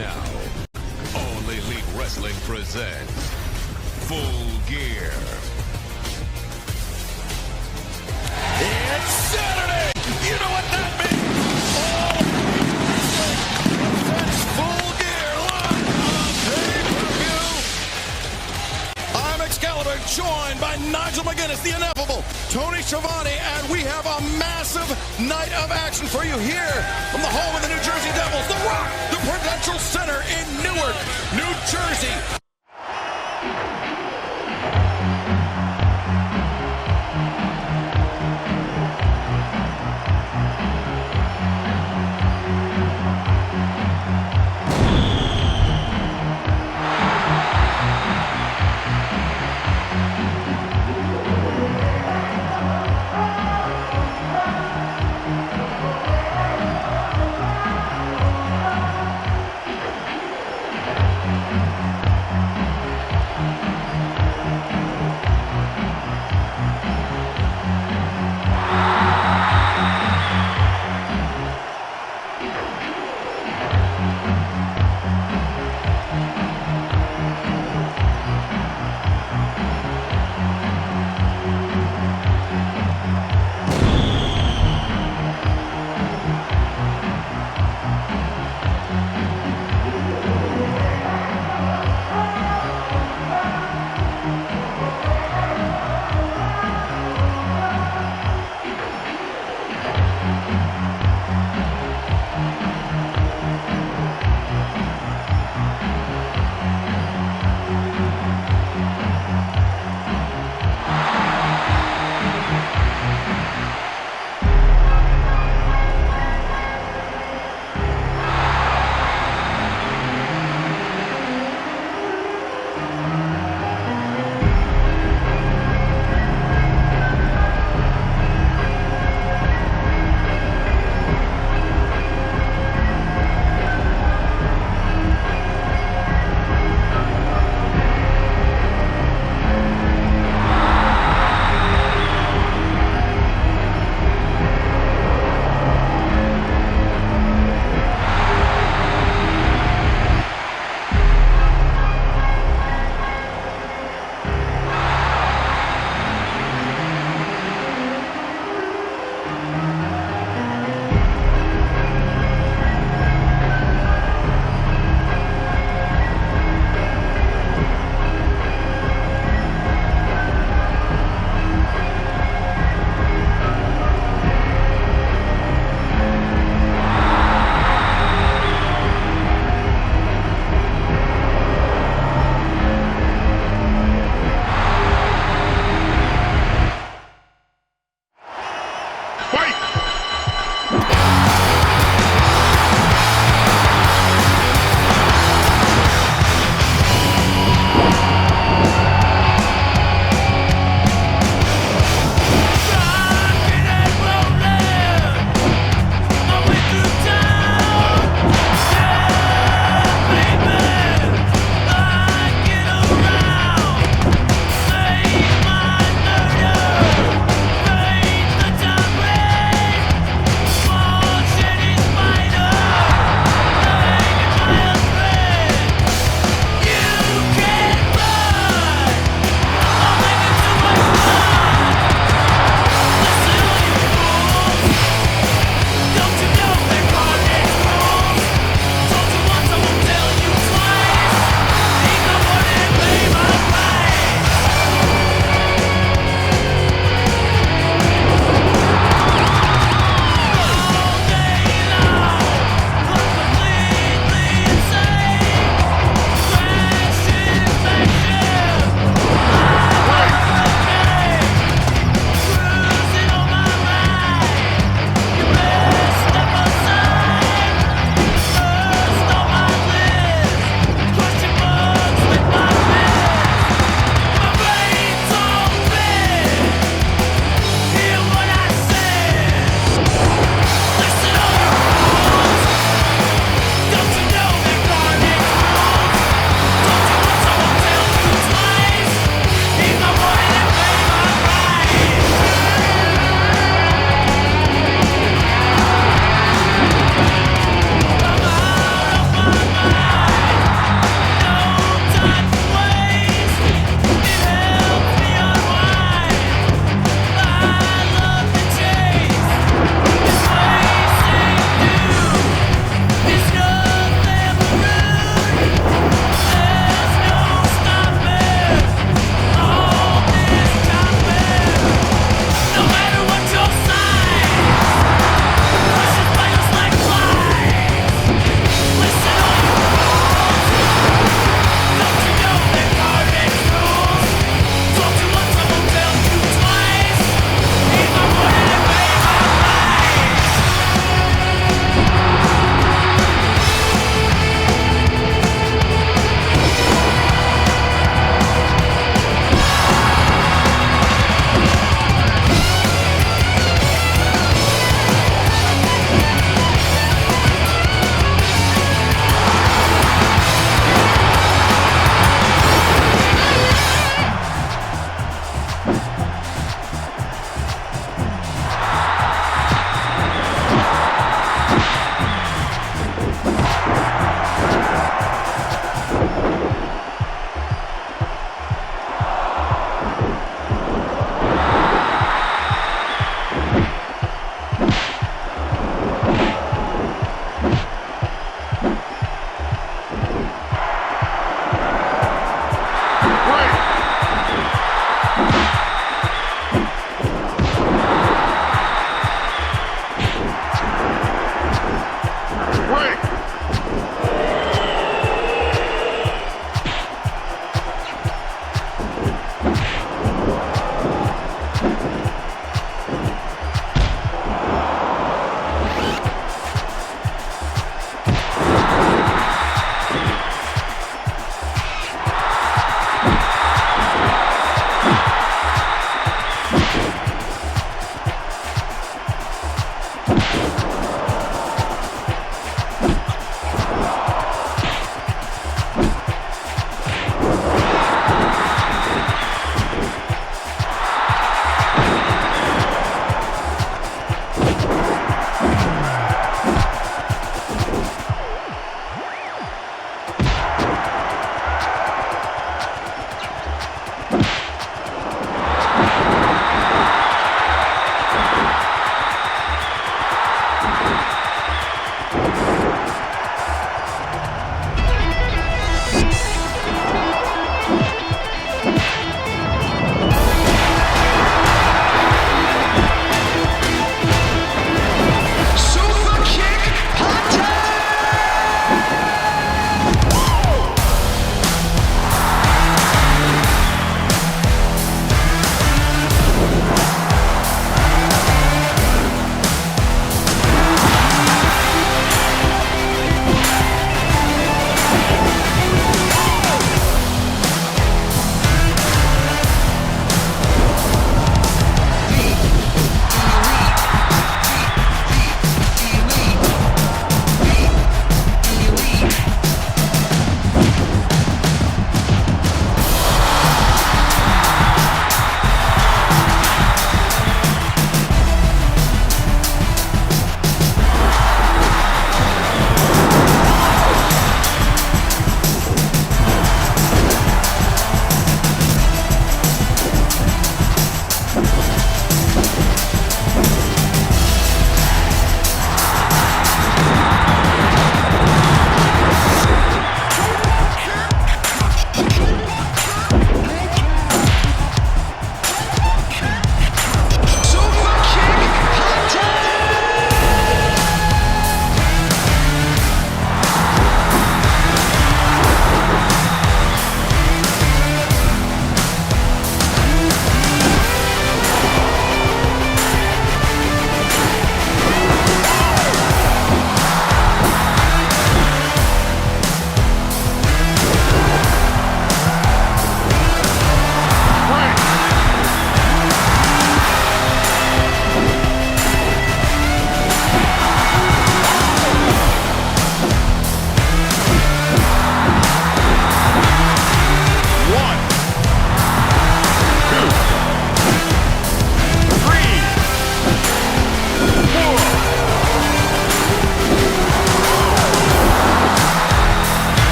now, All Elite Wrestling presents Full Gear. It's Saturday! You know what that means! All presents Full Gear live on pay-per-view. I'm Excalibur, joined by Nigel McGuinness, the ineffable Tony Schiavone, and we have a massive night of action for you here from the home of the New Jersey Devils, The Rock, the Prudential Center in Newark, New Jersey.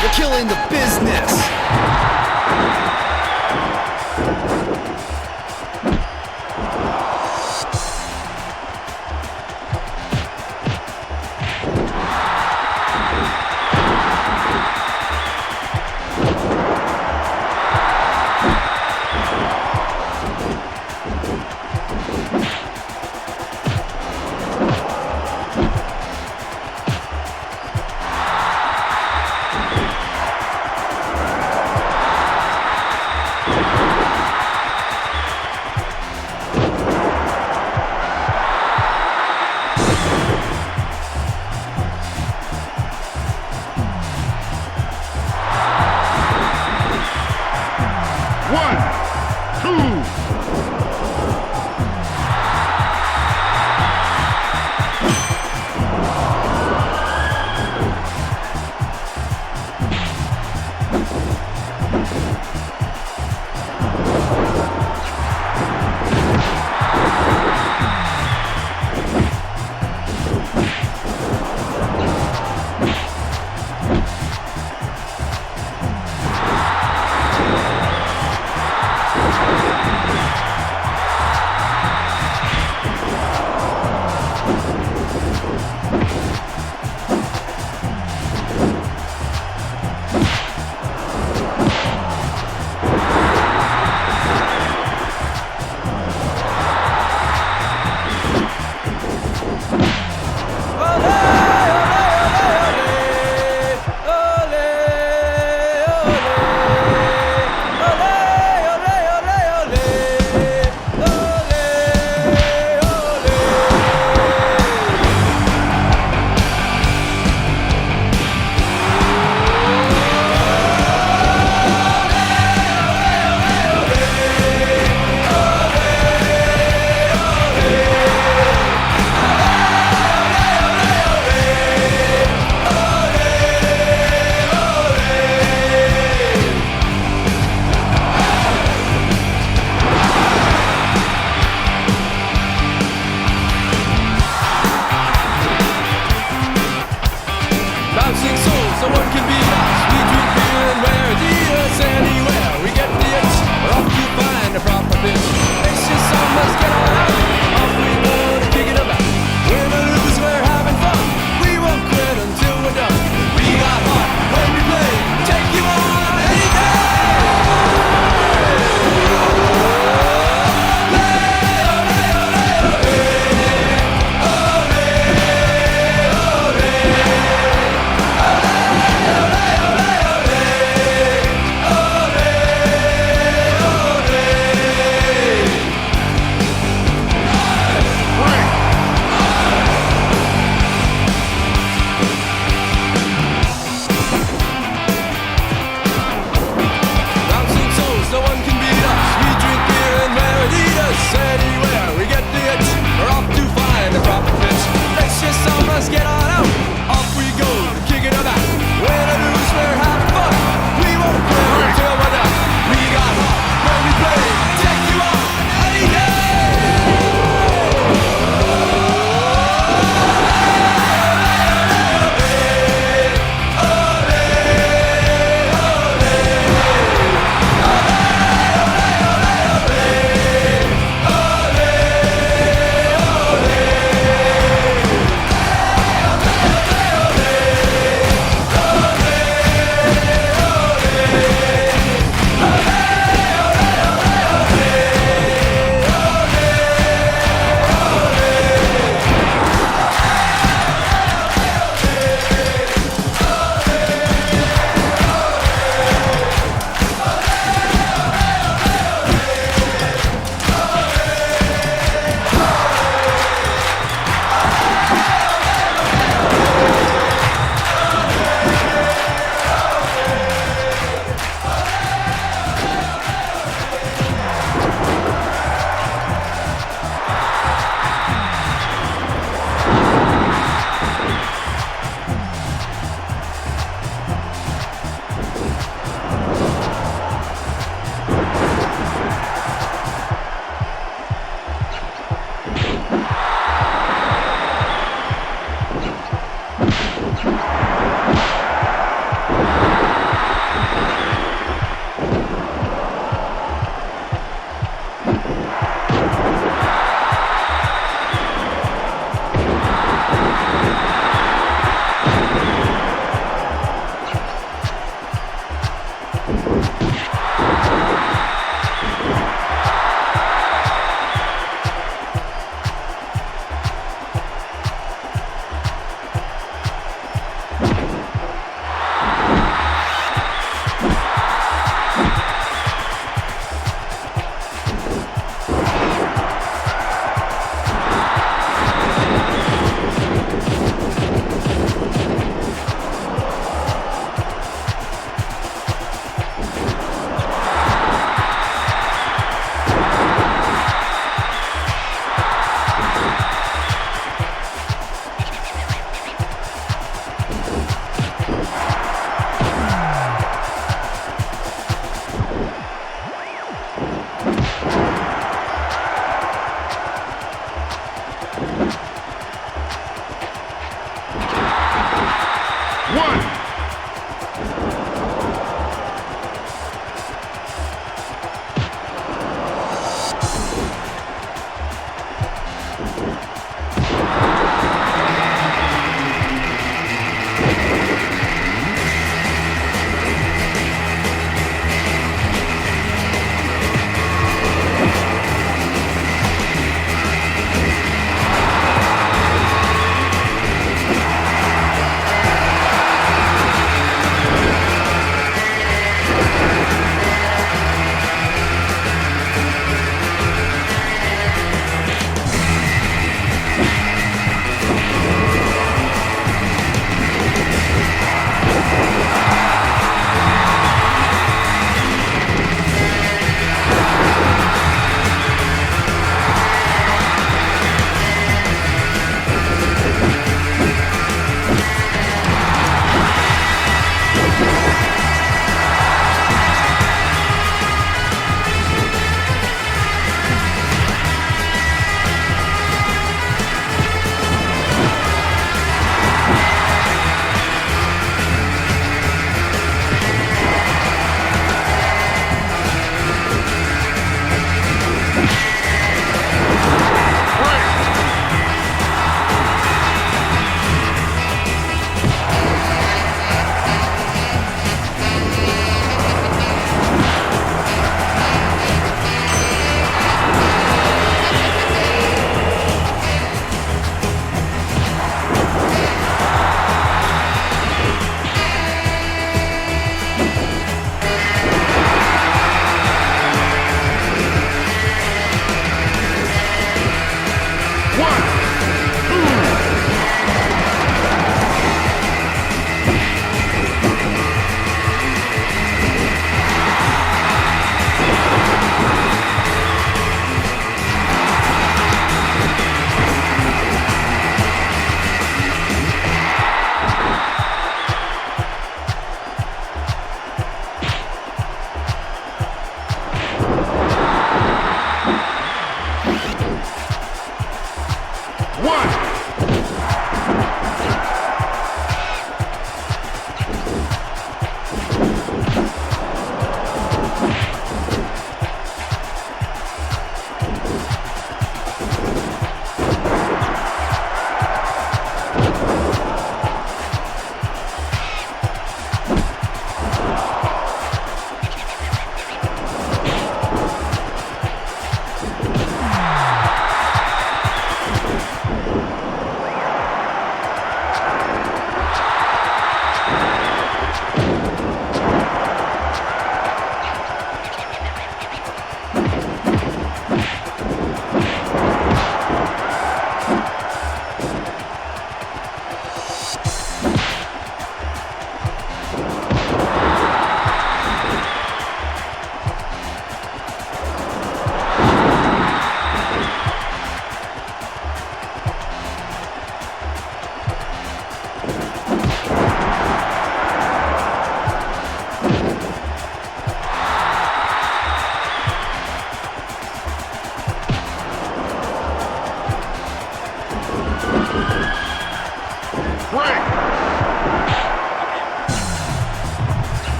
You're killing the business.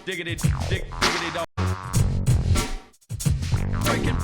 diggity dog. Breaking.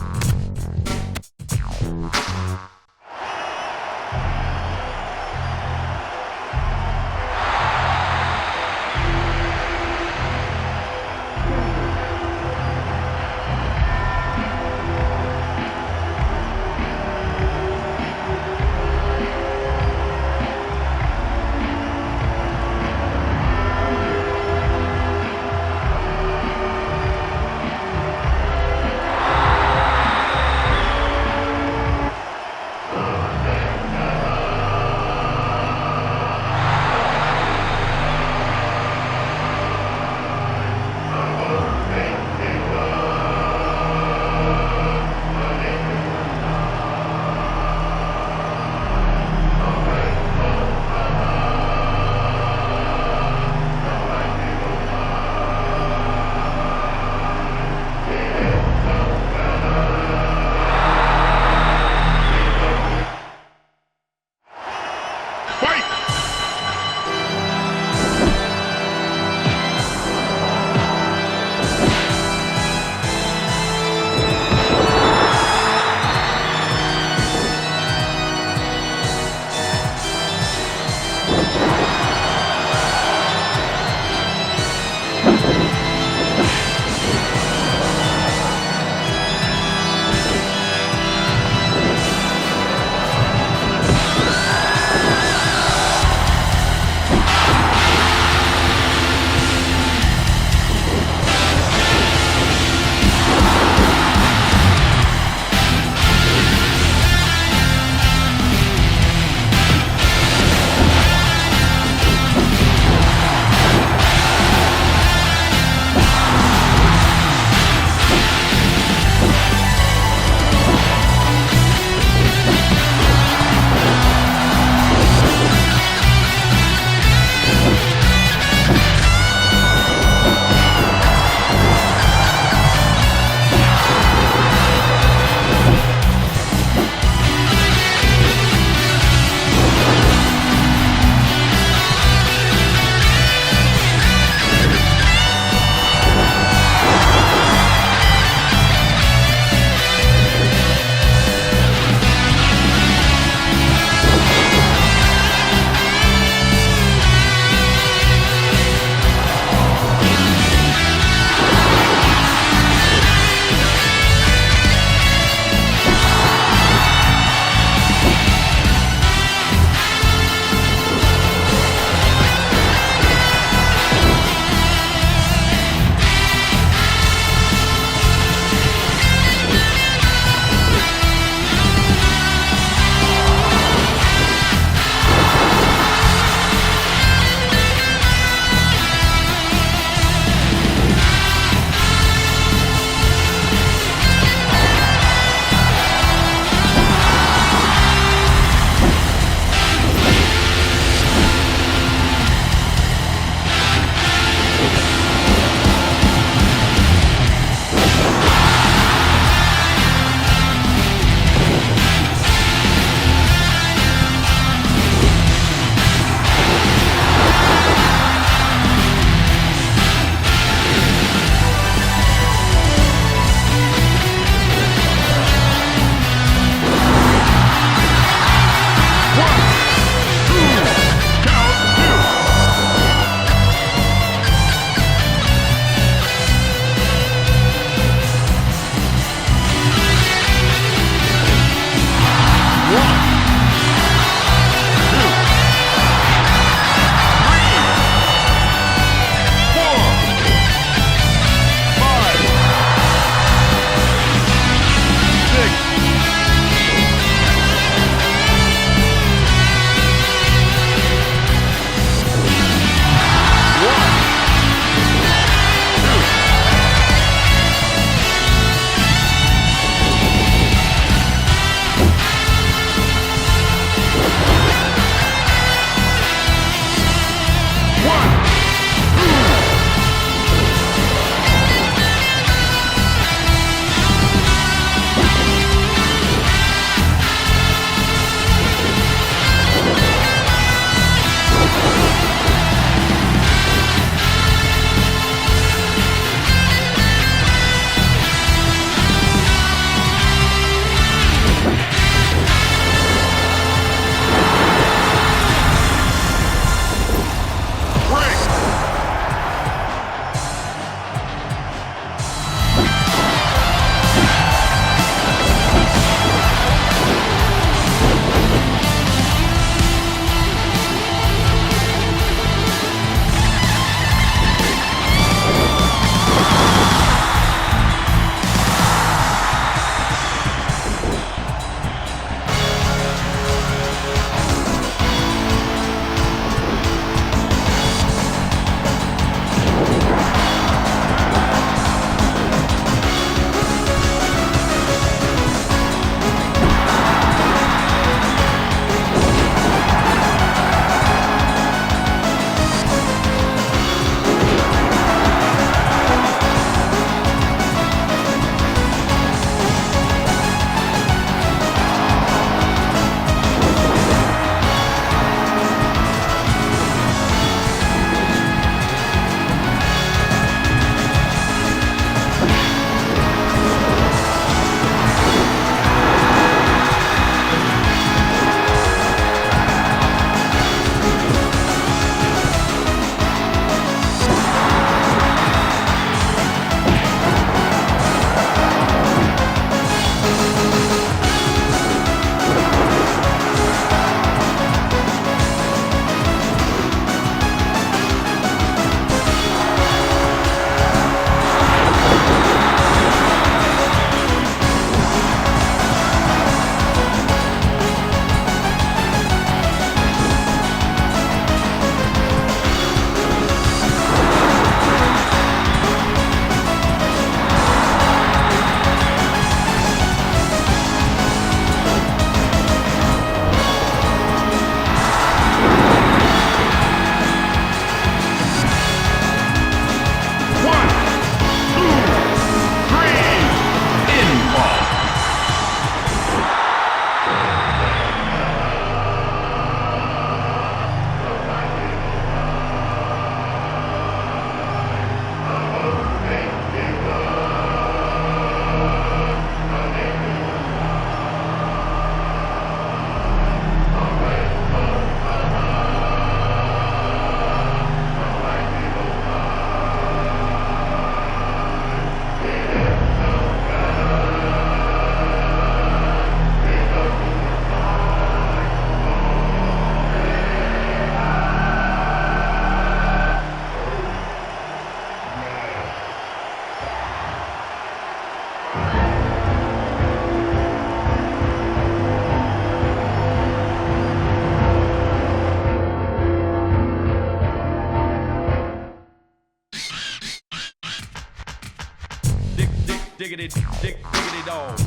diggity, diggity dog.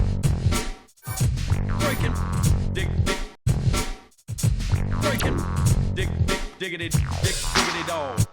Breaking, breaking, diggity, diggity dog.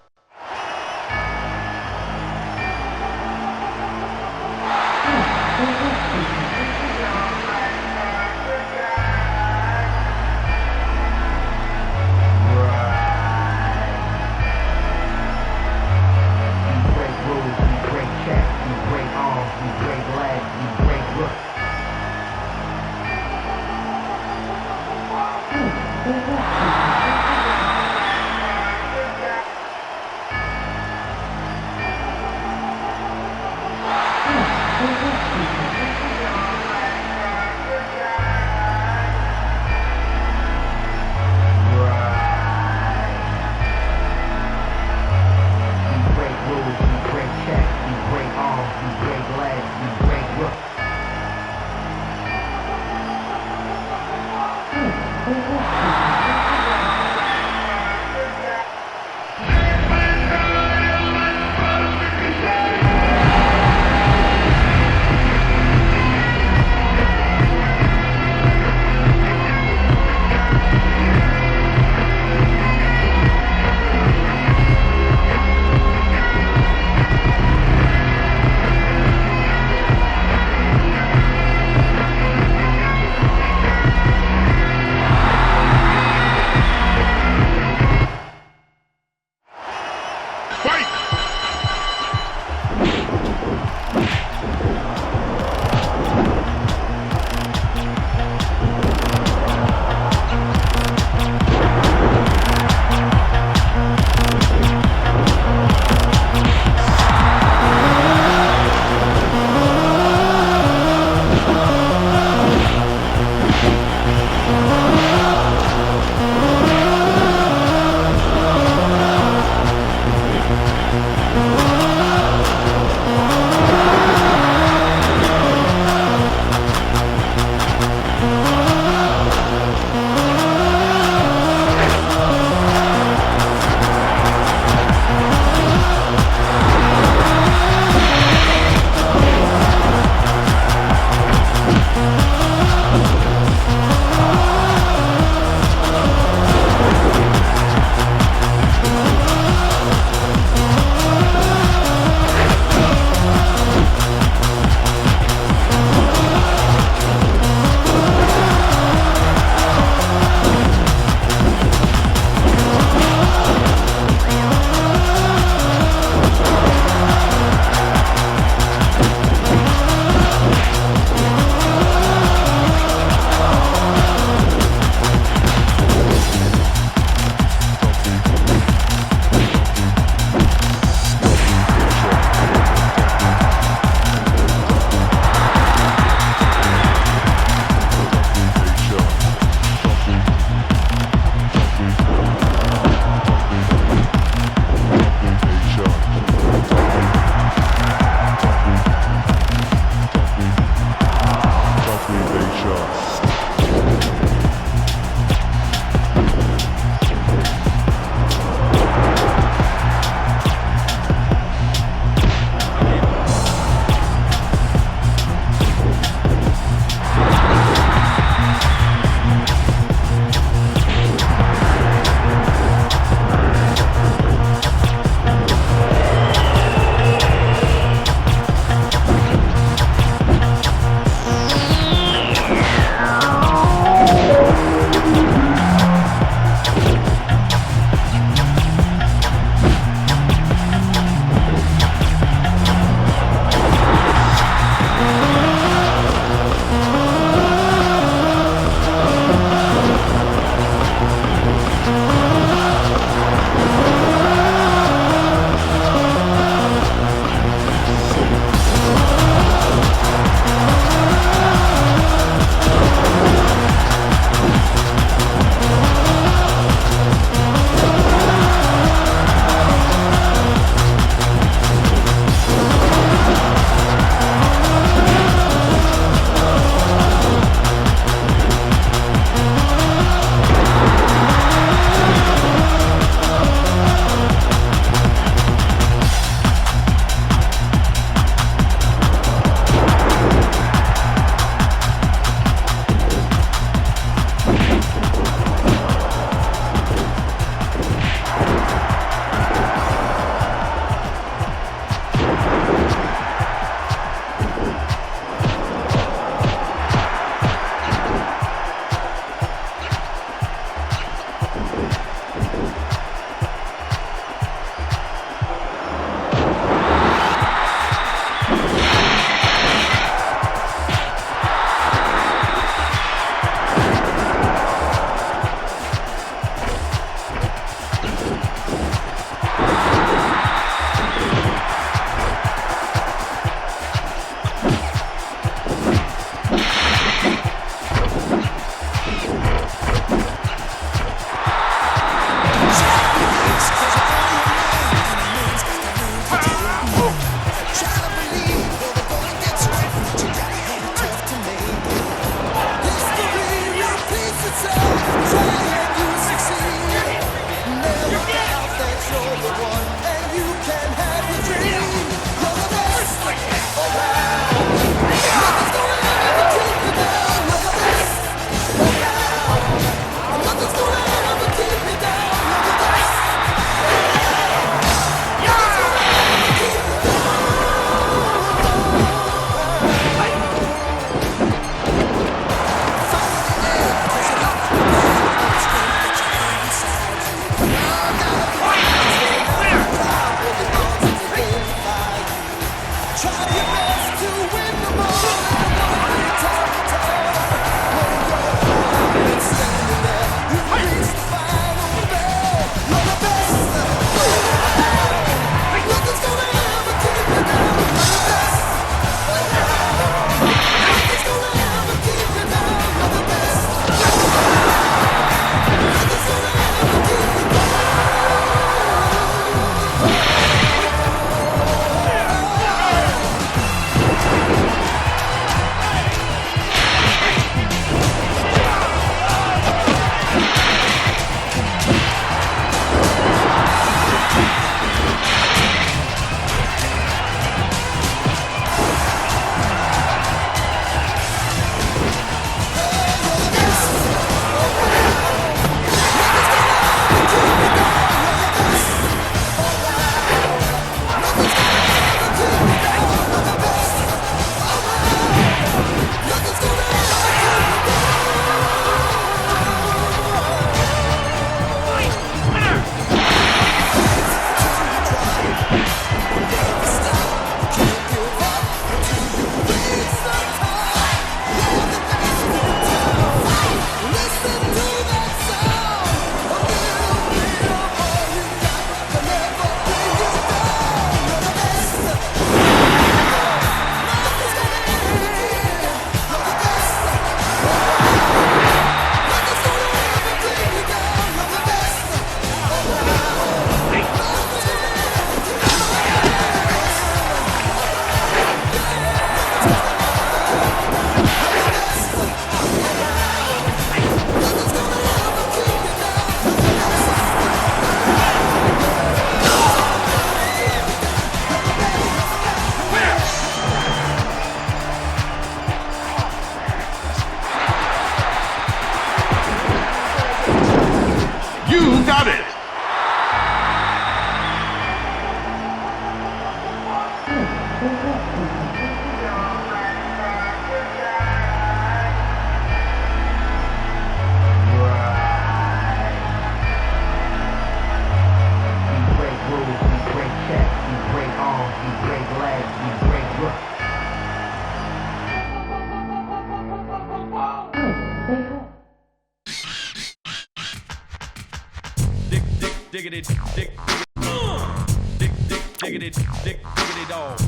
diggity, diggity dog.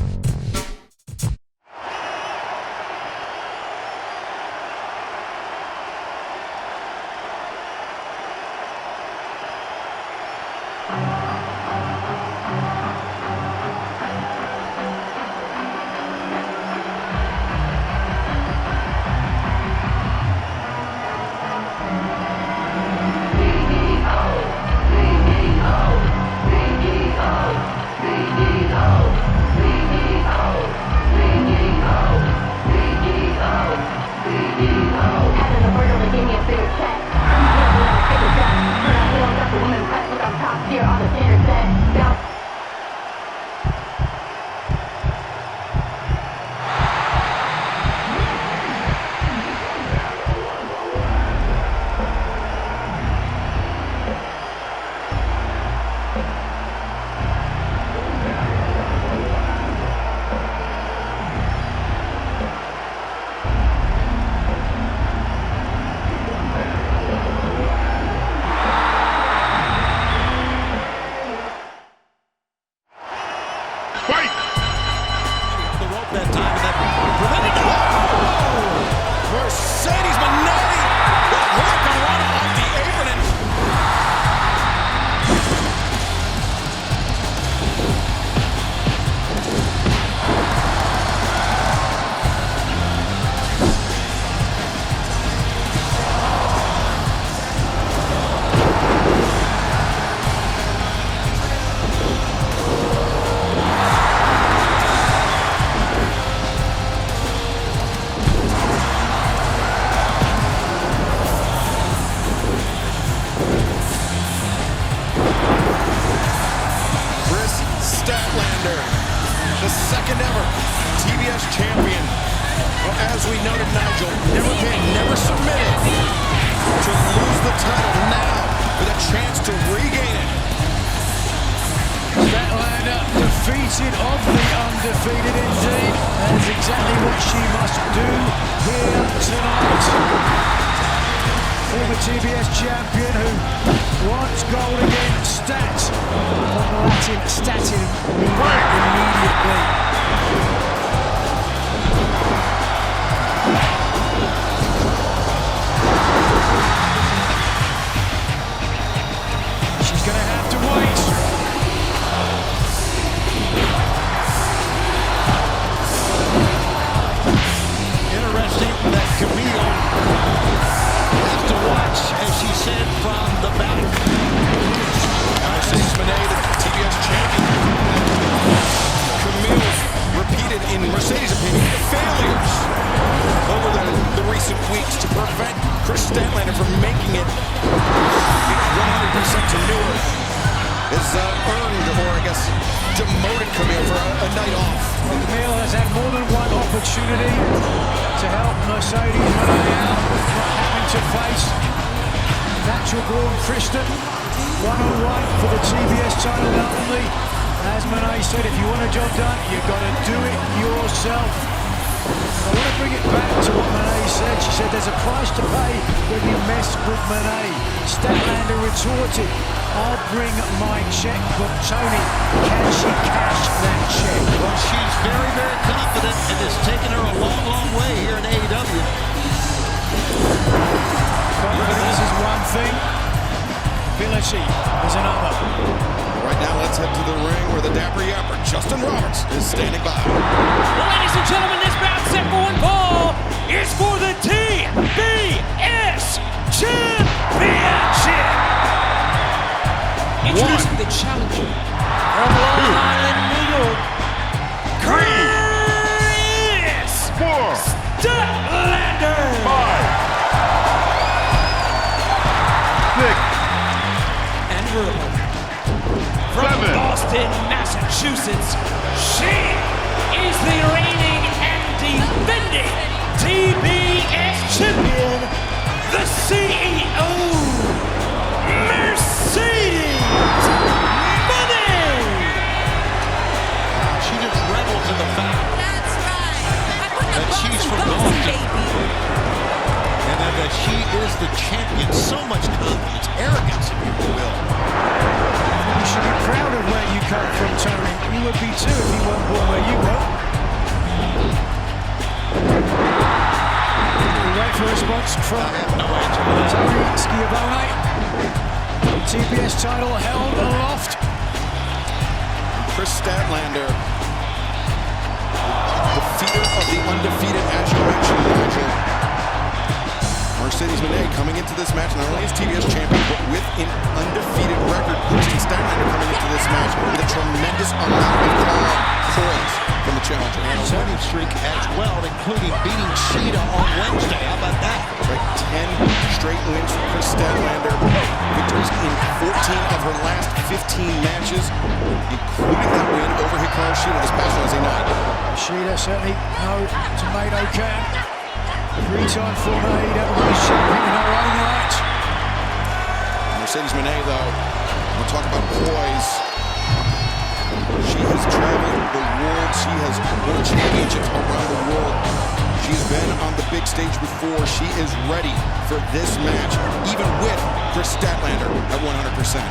Statlander, the second ever TBS champion. Well, as we noted, Nigel, never pinned, never submitted. To lose the title now with a chance to regain it. Statlander defeated of the undefeated indeed. That is exactly what she must do here tonight. Former TBS champion who wants gold again. Stat. From the Latin statin, immediately. She's going to have to wait. Interesting that Camille has to watch, as she said, from the back. Mercedes Moné, the TBS champion. Camille repeated, in Mercedes' opinion, failures over the recent weeks to prevent Kris Statlander from making it 100% to Newark. Is earned, or I guess demoted Camille for a night off. Camille has had more than one opportunity to help Mercedes Moné out, not having to face natural born Kristen one-on-one for the TBS title only. As Moné said, if you want a job done, you've got to do it yourself. I want to bring it back to what Moné said. She said there's a price to pay when you mess with Moné. Statlander retorted, I'll bring my check, but Tony, can she cash that check? Well, she's very, very confident, and it's taken her a long, long way here in AEW. Confidence is one thing, ability is another. Right now, let's head to the ring where the dapper yapper, Justin Roberts, is standing by. Well, ladies and gentlemen, this bout set for one fall is for the TBS Championship. Introducing the challenger from Long Island, New York, Kris Statlander. 6, And her from 7. Boston, Massachusetts, she is the reigning and defending TBS champion, the CEO, Mercedes Moné. She just revels in the fact That's right. I put the that she's from Boston, Boston. baby. and that she is the champion. So much confidence, arrogance, if you will. You should be proud of where you come from, Tony. You would be too if he weren't born where you were. We wait for a response from Tony Schiavone. TBS title held aloft. Kris Statlander, defeater of the undefeated, as you mentioned, Nigel. Mercedes Moné coming into this match not only as TBS champion, but with an undefeated record. Kris Statlander coming into this match with a tremendous amount of points from the challenger. And a winning streak as well, including beating Sheeta on Wednesday. How about that? Right, 10 straight wins for Kris Statlander. Victories in 14 of her last 15 matches, including that win over Hikaru Shida this past Wednesday night. Shida certainly no tomato can. Three-time former AEW champion in her own right. Mercedes Moné, though, we'll talk about poise. She has traveled the world. She has won championships around the world. She's been on the big stage before. She is ready for this match, even with Kris Statlander at 100%.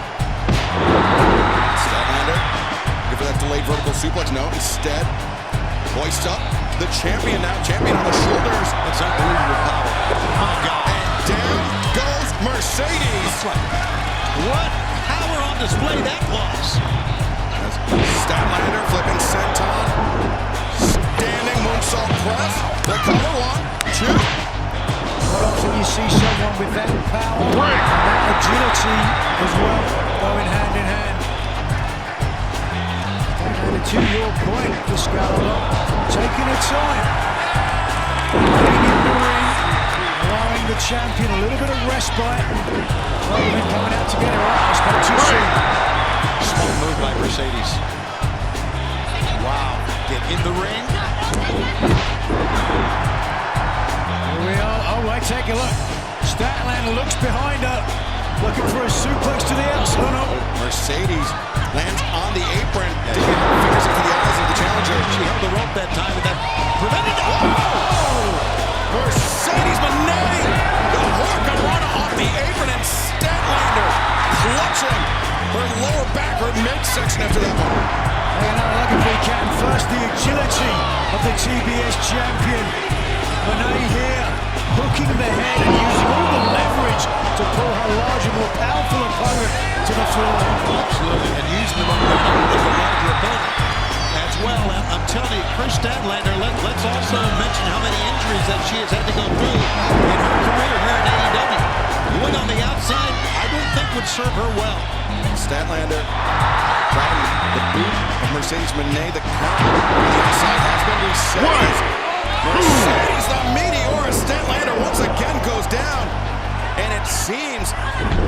Statlander, looking for that delayed vertical suplex. No, instead, hoists up the champion now. Champion on the shoulders. That's unbelievable power. My God. And down goes Mercedes. What power on display that was. Statlander flipping senton. Standing moonsault press. The cover, 1, 2. Not often you see someone with that power and that agility as well going hand in hand. And to your point, Briscoe, taking her time. Getting in the ring, allowing the champion a little bit of respite. Rather than coming out to get her out. I spoke too soon. Small move by Mercedes. Wow. Get in the ring. Here we are. Oh, wait, take a look. Statlander looks behind her. Looking for a suplex to the outside. Oh, no. Mercedes lands on the apron. Fingers into the eyes of the challenger. She held the rope that time, and that prevented it. Mercedes Moné, the hurricanrana off the apron, and Statlander clutching her lower back, her midsection after that one. Hey, another look if we can. First, the agility of the TBS champion. Moné here, hooking the head and using all the leverage to pull her larger, more powerful opponent to the floor. Absolutely, and using the momentum of the larger opponent as well. I'm telling you, Kris Statlander, let's also mention how many injuries that she has had to go through in her career here in AEW. Going on the outside, I don't think would serve her well. Statlander grabbing the boot of Mercedes Moné. The count on the outside has been reset. Mercedes, the Meteora, Statlander once again goes down. And it seems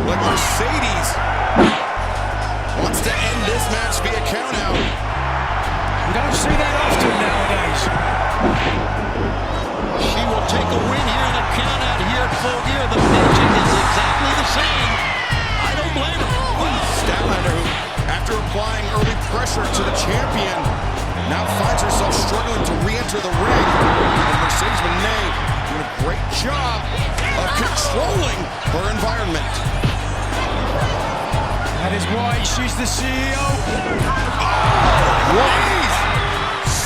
like Mercedes wants to end this match via countout. You don't see that often nowadays. She will take a win here in a countout here at Full Gear. The pitching is exactly the same. I don't blame her. Statlander, who, after applying early pressure to the champion, now finds herself struggling to re-enter the ring. And Mercedes Moné doing a great job of controlling her environment. That is why she's the CEO. Please!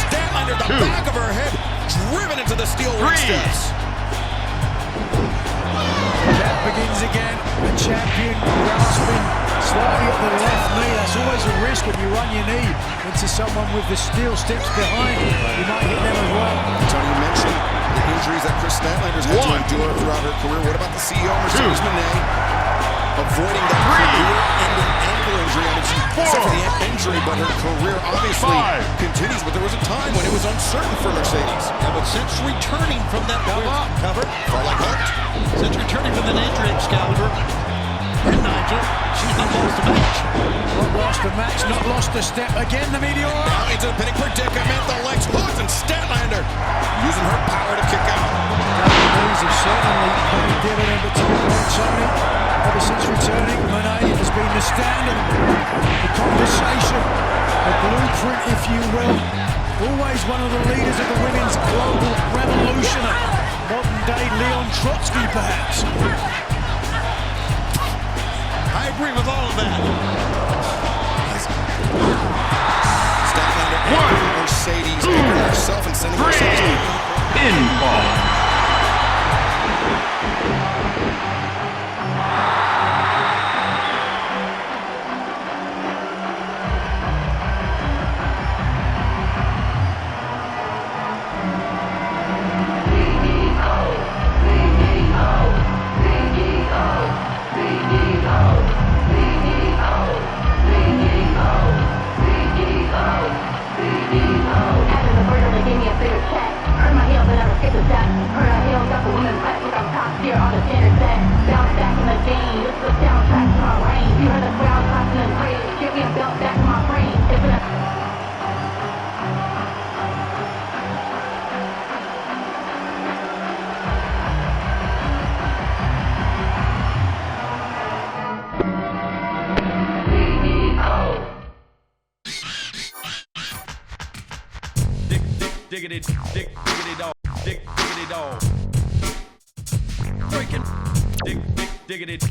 Statlander, the back of her head, driven into the steel ring steps. That begins again. The champion grasping slightly at the left knee. That's always a risk when you run your knee into someone with the steel steps behind you. You might hit them as well. Tony, you mentioned the injuries that Kris Statlander's had to endure throughout her career. What about the CEO, Mercedes Moné, avoiding that career-ending ankle injury? I mean, she suffered the injury, but her career obviously continues. But there was a time when it was uncertain for Mercedes. Yeah, but since returning from that cover, far like hooked. Since returning from the injury, Excalibur and Nigel, she's not lost a match. Not lost a match, not lost a step. Again, the Meteora. Now into the pinning predicament. The legs hooked, and Statlander using her power to kick out. These have certainly paid dividend, but to your point, Tony, ever since returning, Moné has been the standard, the conversation, the blueprint, if you will. Always one of the leaders of the women's global revolution. Modern-day Leon Trotsky, perhaps. I agree with all of that. pinfall. Diggity dog. Diggity dog. Breaking. Diggity dog.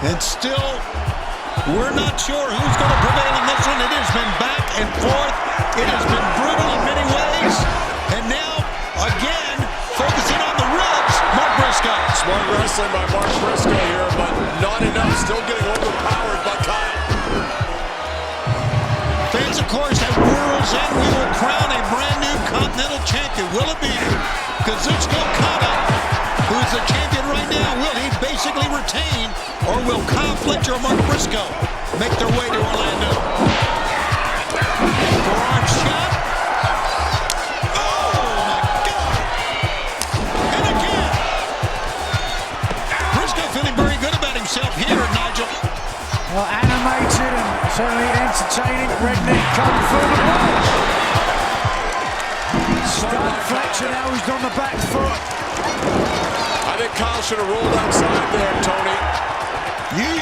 And still, we're not sure who's going to prevail in this one. It has been back and forth. It has been brutal in many ways. And now, again, focusing on the ribs, Mark Briscoe. Smart wrestling by Mark Briscoe here, but not enough. Still getting overpowered by Kyle. Fans, of course, at World's End, we will crown a brand new Continental Champion. Will it be Kazuchika Okada, who is the champion right now? Will he basically retain, or will Kyle Fletcher or Mark Briscoe make their way to Orlando? Forearm shot. Oh, my God. And again. Briscoe feeling very good about himself here, Nigel. Well, animated and certainly entertaining. Redneck come through the wall. Stunned Fletcher now, who's on the back foot. I think Kyle should have rolled outside there, Tony.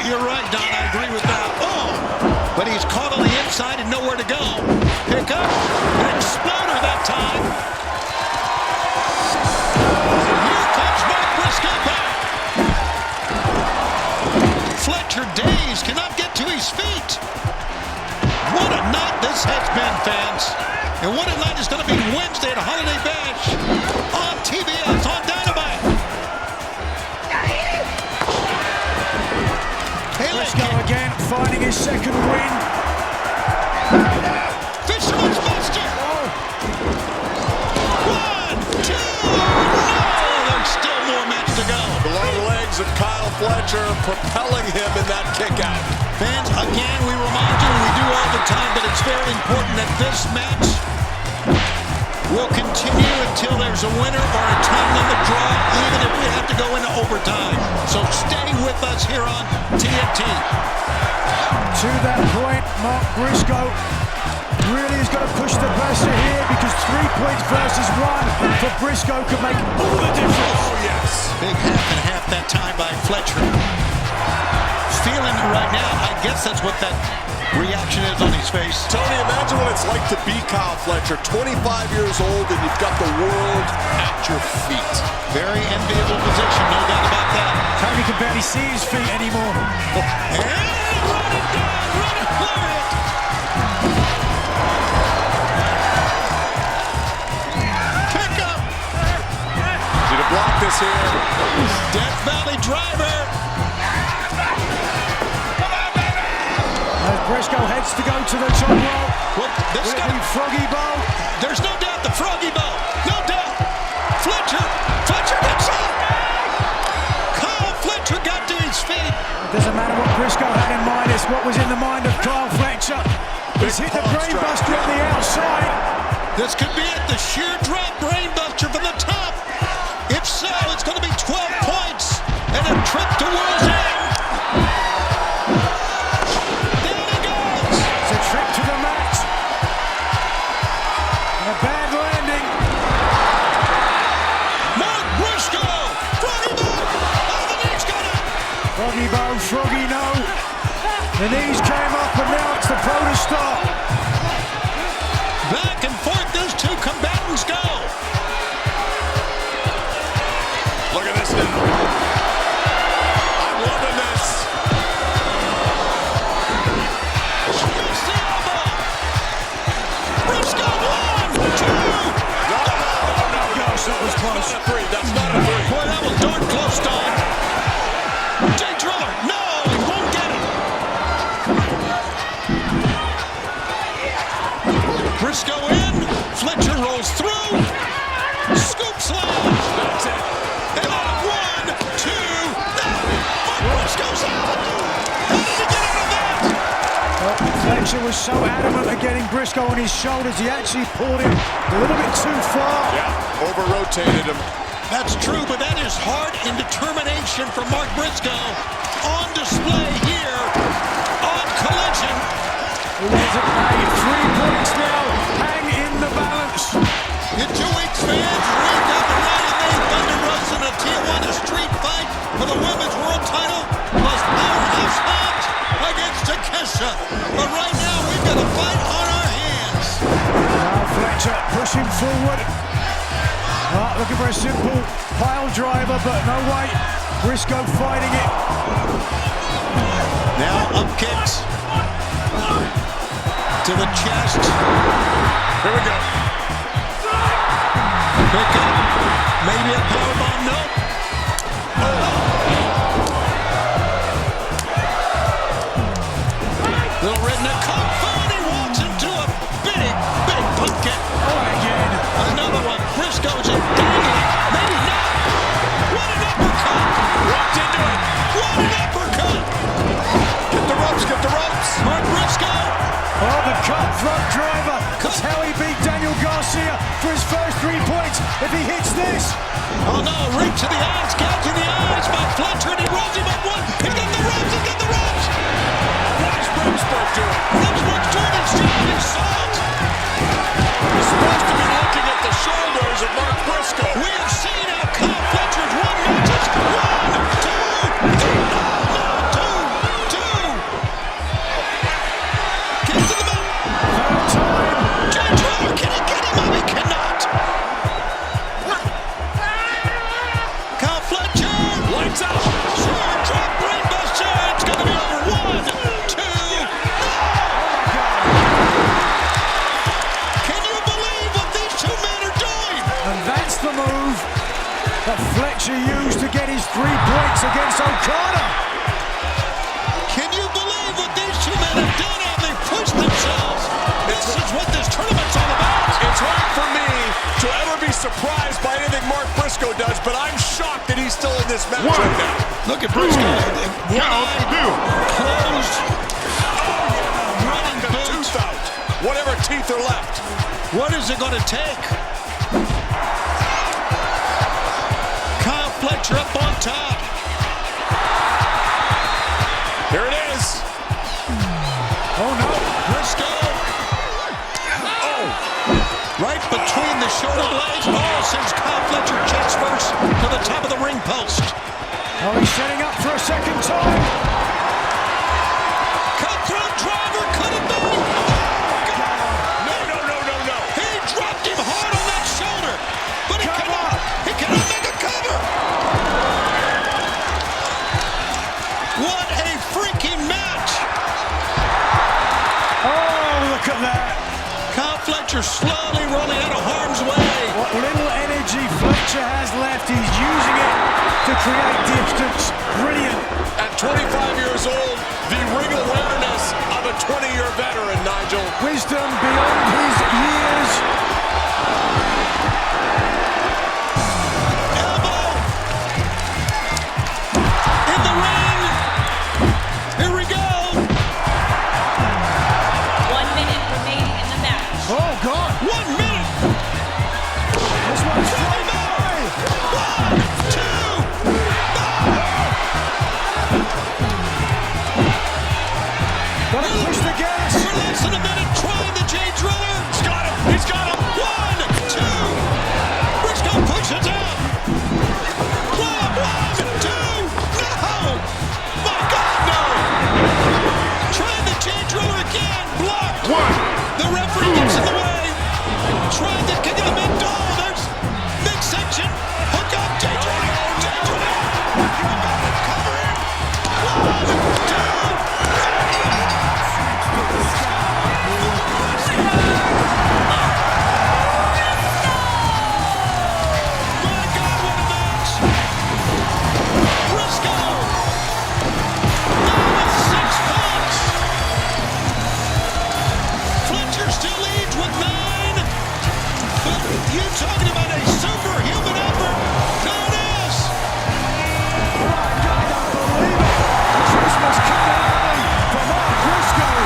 You're right, Don. I agree with that. Oh, but he's caught on the inside and nowhere to go. Pick up. An exploder that time. And here comes Mark Briscoe back. Fletcher dazed, cannot get to his feet. What a night this has been, fans. And what a night is going to be Wednesday at Holiday Bash on TBS, on Dynamite. Briscoe again, finding his second win. Fisherman's Buster. 1, 2, no! There's still more match to go. The long legs of Kyle Fletcher propelling him in that kick out. Fans, again, we remind you, we do all the time, but it's very important that this match will continue until there's a winner or a time limit draw, even if we have to go into overtime. So stay with us here on TNT. To that point, Mark Briscoe really has got to push the pressure here because 3 points versus 1 for Briscoe could make all the difference. Oh, yes. Big half and half that time by Fletcher. Feeling right now. I guess that's what that reaction is on his face. Tony, imagine what it's like to be Kyle Fletcher, 25 years old, and you've got the world at your feet. Very enviable position, no doubt about that. Tony can barely see his feet anymore. And run it down, run it, clear it. Pick up. Need to block this here. Death Valley driver. As Briscoe heads to go to the top rope. Well, this Will it guy, be Froggy Bow? there's no doubt the Froggy Bow. No doubt. Fletcher gets up. Kyle Fletcher got to his feet. It doesn't matter what Briscoe had in mind, it's what was in the mind of Kyle Fletcher. He's hit the brainbuster on the outside. This could be it, the sheer drop brainbuster from the top. If so, it's going to be 12 points and a trip to World's End. There he goes. It's a trip to the mat. And a bad landing. Mark Briscoe. Froggy Bow. Oh, the knee's got it. Froggy Bow, Froggy no. The knees came up and now it's the pro to stop. Back and forth, those two combatants go. Look at this now. I'm loving this. Here's the elbow. Briscoe, 1, 2. No, Gosh, that was close. that's not a three. That's not a three. Boy, that was darn close, Don. Jay Driller, no, he won't get it. Briscoe in, Fletcher rolls through, scoop slam. That's it. And then 1, 2, Mark Briscoe's out. How did he get out of that? Well, Fletcher was so adamant at getting Briscoe on his shoulders, he actually pulled him a little bit too far. Yeah, over-rotated him. That's true, but that is heart and determination from Mark Briscoe on display here on Collision. There's a 3 points now, hang in the balance. In 2 weeks, fans, rigged up and ready made Thunder Rose in a Tijuana street fight for the women's world title, plus Powerhouse Hobbs against Takesha. But right now, we've got a fight on our hands. Now Fletcher pushing forward. Looking for a simple pile driver, but no way. Briscoe fighting it. Now up kicks to the chest. Here we go. Pick up. Maybe a powerbomb. Nope. Little redneck cock. He walks into a big pumpkin. Oh, again. Another one. Briscoe's in dangling. Maybe not. What an uppercut. Walked into it. What an uppercut. Get the ropes, get the ropes. Mark Briscoe. Oh, the cutthroat driver. That's how he beat Daniel Garcia for his first 3 points. If he hits this. Oh no, reach to the eyes, gouging the eyes by Fletcher, and he rolls him up 1. He's got the ropes, he's got the ropes. What is Briscoe doing? Briscoe's doing his job, he saw it. He's supposed to be looking at the shoulders of Mark Briscoe. We have seen how Kyle Fletcher's won matches. 1, 2, 3, no, 2. Get to the mat. Jay Driller, can he get him up? He cannot. Kyle Fletcher. Lights out. Sure, drop brainbuster. It's going to be over. 1, 2. Can you believe what these two men are doing? And that's the move that Fletcher used to get his 3 points against Okada. Can you believe what these two men have done? How they pushed themselves? This is what this tournament's all about. It's hard for me to ever be surprised by anything Mark Briscoe does, but I'm shocked that he's still in this match right now. Look at Briscoe. Closed. Running The boot. tooth out. Whatever teeth are left. What is it going to take? Kyle Fletcher up on top. Here it is. Oh no. Briscoe. Oh. Right between the shoulder blades. Oh, sends Kyle Fletcher chest first to the top of the ring post. Oh, he's setting up for a second time. at that. Kyle Fletcher slowly rolling out of harm's way. What little energy Fletcher has left, he's using it to create distance. Brilliant. At 25 years old, the ring awareness of a 20-year veteran, Nigel. Wisdom beyond his years. Elbow. In the ring. Here we go. 1 minute remaining in the match. Oh, God. 1 minute. This one's flying by. 1, 2. Gotta push the gas. For less than a minute, trying the J Driller. He's got him. He's got him. 1, 2. Briscoe pushes out. 1, 2. No. My God, no. Trying the J Driller again. Blocked. 1. The referee gets in the way. Trying to kick it a mid-doll. There's midsection. Hook up. J Driller. J Driller. Cover him. 1, 2. My God, what a match! Briscoe! Now with 6 points! Fletcher still leads with 9. But you talking about a superhuman effort? There it is! Christmas coming early for Mark Briscoe.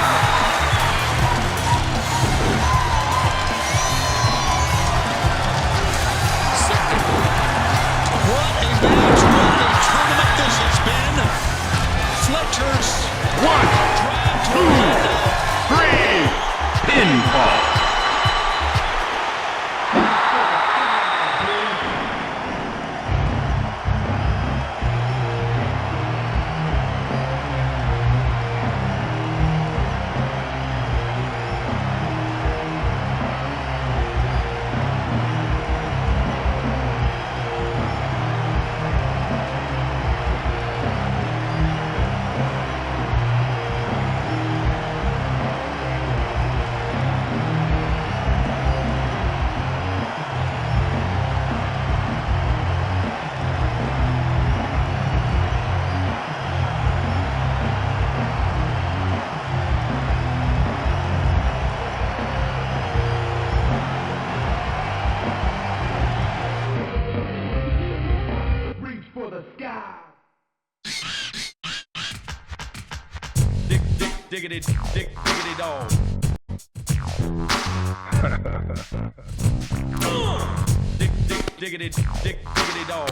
What a match! What a tournament this has been! Fletcher's 1, drive to the window. 3, pinfall. Diggity, diggity dog. Diggity, diggity dog.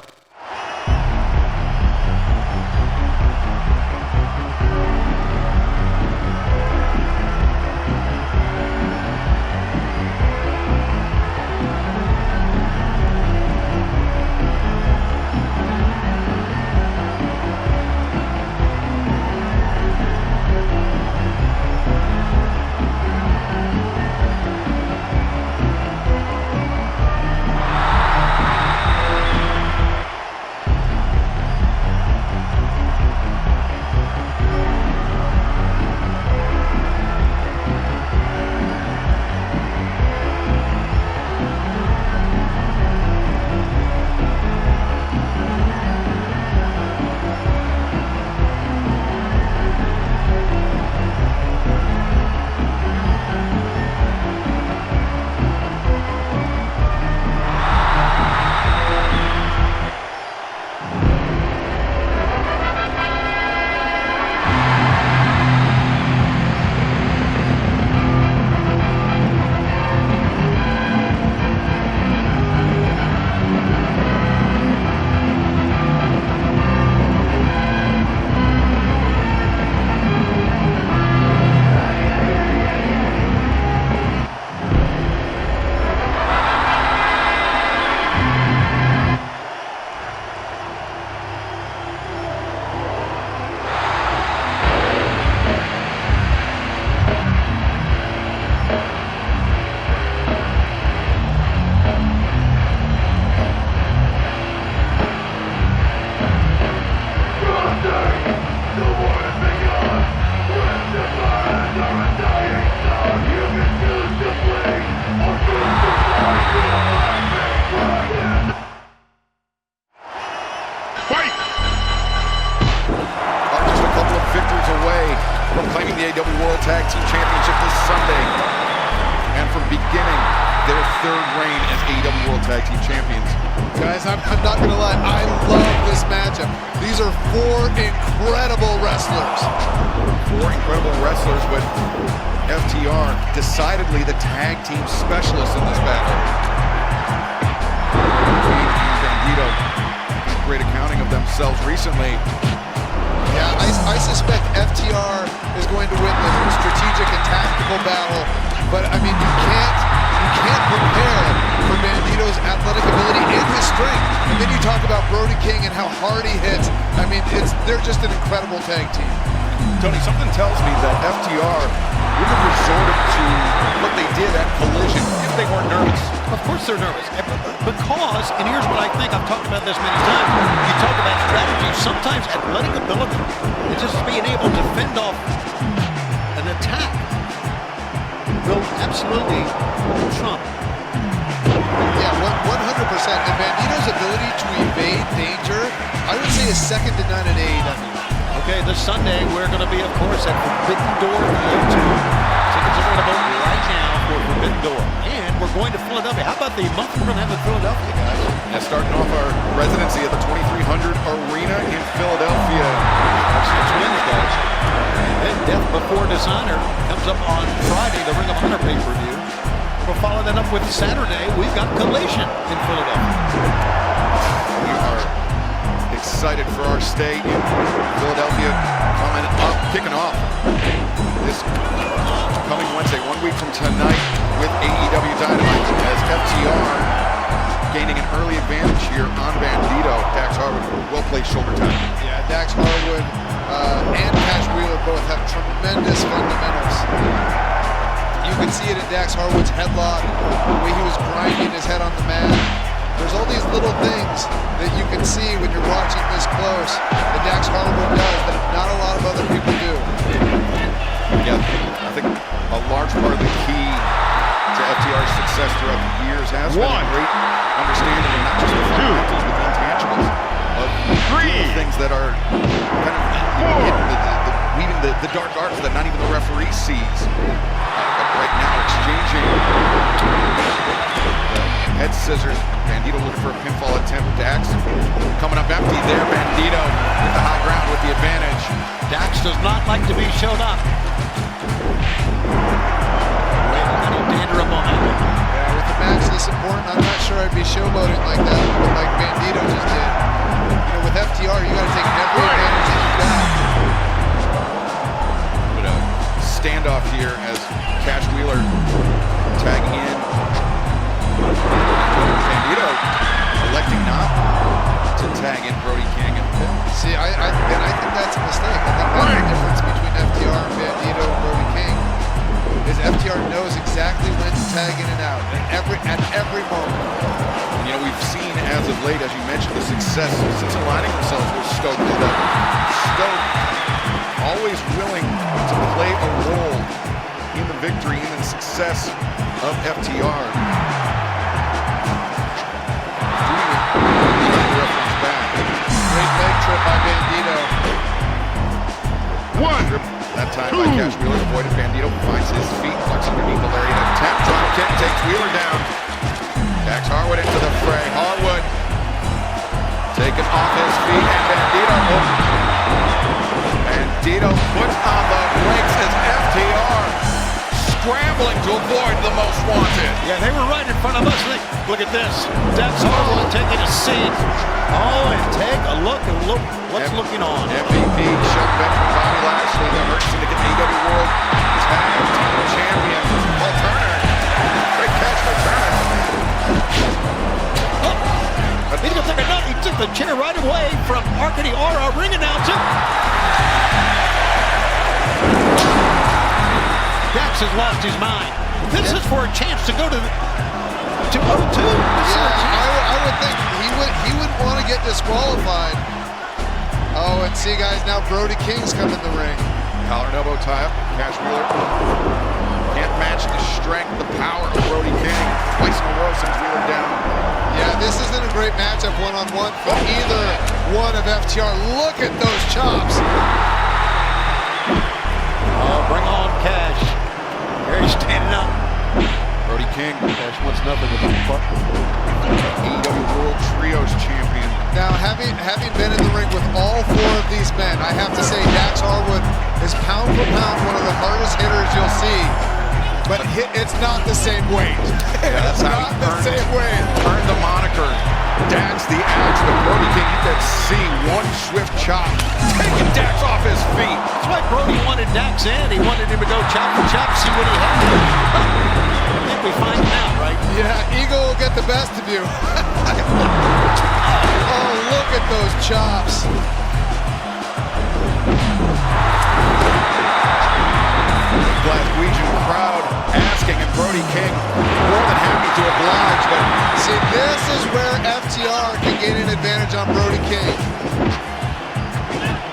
You've been AEW World Tag Team Championship this Sunday. And from beginning their third reign as AEW World Tag Team Champions. Guys, I'm not going to lie. I love this matchup. These are four incredible wrestlers. Four incredible wrestlers, but FTR decidedly the tag team specialists in this battle. Bandido, great accounting of themselves recently. Yeah, I suspect FTR is going to win the strategic and tactical battle, but I mean, you can't prepare for Bandido's athletic ability and his strength. And then you talk about Brody King and how hard he hits. I mean, they're just an incredible tag team. Tony, something tells me that FTR would have resorted to what they did at Collision if they weren't nervous. Of course they're nervous. Because, and here's what I think, I've talked about this many times, you talk about strategy, sometimes athletic ability, it's just being able to fend off an attack will absolutely trump. Yeah, 100%. And Bandido's ability to evade danger, I would say, is second to none at AEW. Okay, this Sunday we're going to be, of course, at Forbidden Door YouTube. Tickets available right now for Forbidden Door. And we're going to Philadelphia. How about the month we're going to have in Philadelphia, guys? Yeah, starting off our residency at the 2300 Arena in Philadelphia. That's 6 wins, guys. Then Death Before Dishonor comes up on Friday, the Ring of Honor pay-per-view. We'll follow that up with Saturday. We've got Collision in Philadelphia. We are excited for our stay in Philadelphia, kicking off this coming Wednesday, 1 week from tonight, with AEW Dynamite, as FTR gaining an early advantage here on Bandido. Dax Harwood, well-played shoulder time. Yeah, Dax Harwood and Cash Wheeler both have tremendous fundamentals. You can see it in Dax Harwood's headlock, the way he was grinding his head on the mat. There's all these little things that you can see when you're watching this close that Dax Harwood does that not a lot of other people do. Yeah, I think a large part of the key to FTR's success throughout the years has been a great understanding of not just the fundamentals, but the intangibles of things that are kind of weaving the dark arts that not even the referee sees. But right now, exchanging head scissors. Bandido looking for a pinfall attempt. Dax coming up empty there. Bandido with the high ground with the advantage. Dax does not like to be showed up. Dander up on that one. Yeah, with the match this important, I'm not sure I'd be showboating like that, like Bandido just did. You know, with FTR, you got to take every advantage that you got. But a standoff here as Cash Wheeler tagging in. Bandido electing not to tag in Brody King. See, I think that's a mistake. I think that's the difference between FTR and Bandido and Brody King. Is FTR knows exactly when to tag in and out at every moment. And, you know, we've seen as of late, as you mentioned, the success since aligning themselves with Stokely. Stoke always willing to play a role in the victory and the success of FTR. Great leg trip by Bandido. That time by Cash Wheeler, avoided. Bandido finds his feet, flex underneath the lariat attempt. Drop kick takes Wheeler down. Dax Harwood into the fray. Harwood taken off his feet, and Bandido puts on the brakes as FTR scrambling to avoid the most wanted. Yeah, they were right in front of us. Look at this. Dax Harwood taking a seat. Oh, and take a look and look what's looking on. MVP, Chuck Benjamin, Bobby Lashley, the Emergency to get the AEW World Tag Team Champion, Paul Turner. Great catch by Turner. Oh, he's gonna take a nut. He took the chair right away from Arkady R, our ring announcer. Dax has lost his mind. This is for a chance to go to 202. I would think he would want to get disqualified. Oh, and see, guys, now Brody King's come in the ring. Collar and elbow tie up. Cash Wheeler can't match the strength, the power of Brody King. Twice in a row sends Wheeler down. Yeah, this isn't a great matchup one-on-one for either one of FTR. Look at those chops. Oh, bring King. Cash wants nothing with his partner. AEW World Trios Champion. Now, having been in the ring with all four of these men, I have to say Dax Harwood is pound for pound one of the hardest hitters you'll see. But it's not the same weight. Yeah, It's not the same weight. Earned the moniker. Dax the Axe, but Brody King, you can see one swift chop, taking Dax off his feet. That's why Brody wanted Dax in. He wanted him to go chop for chop, see what he had. I think we find out, right? Yeah, Eagle will get the best of you. Oh, look at those chops. Glaswegian crowd asking, and Brody King more than happy to oblige, but see, this is where FTR can gain an advantage on Brody King.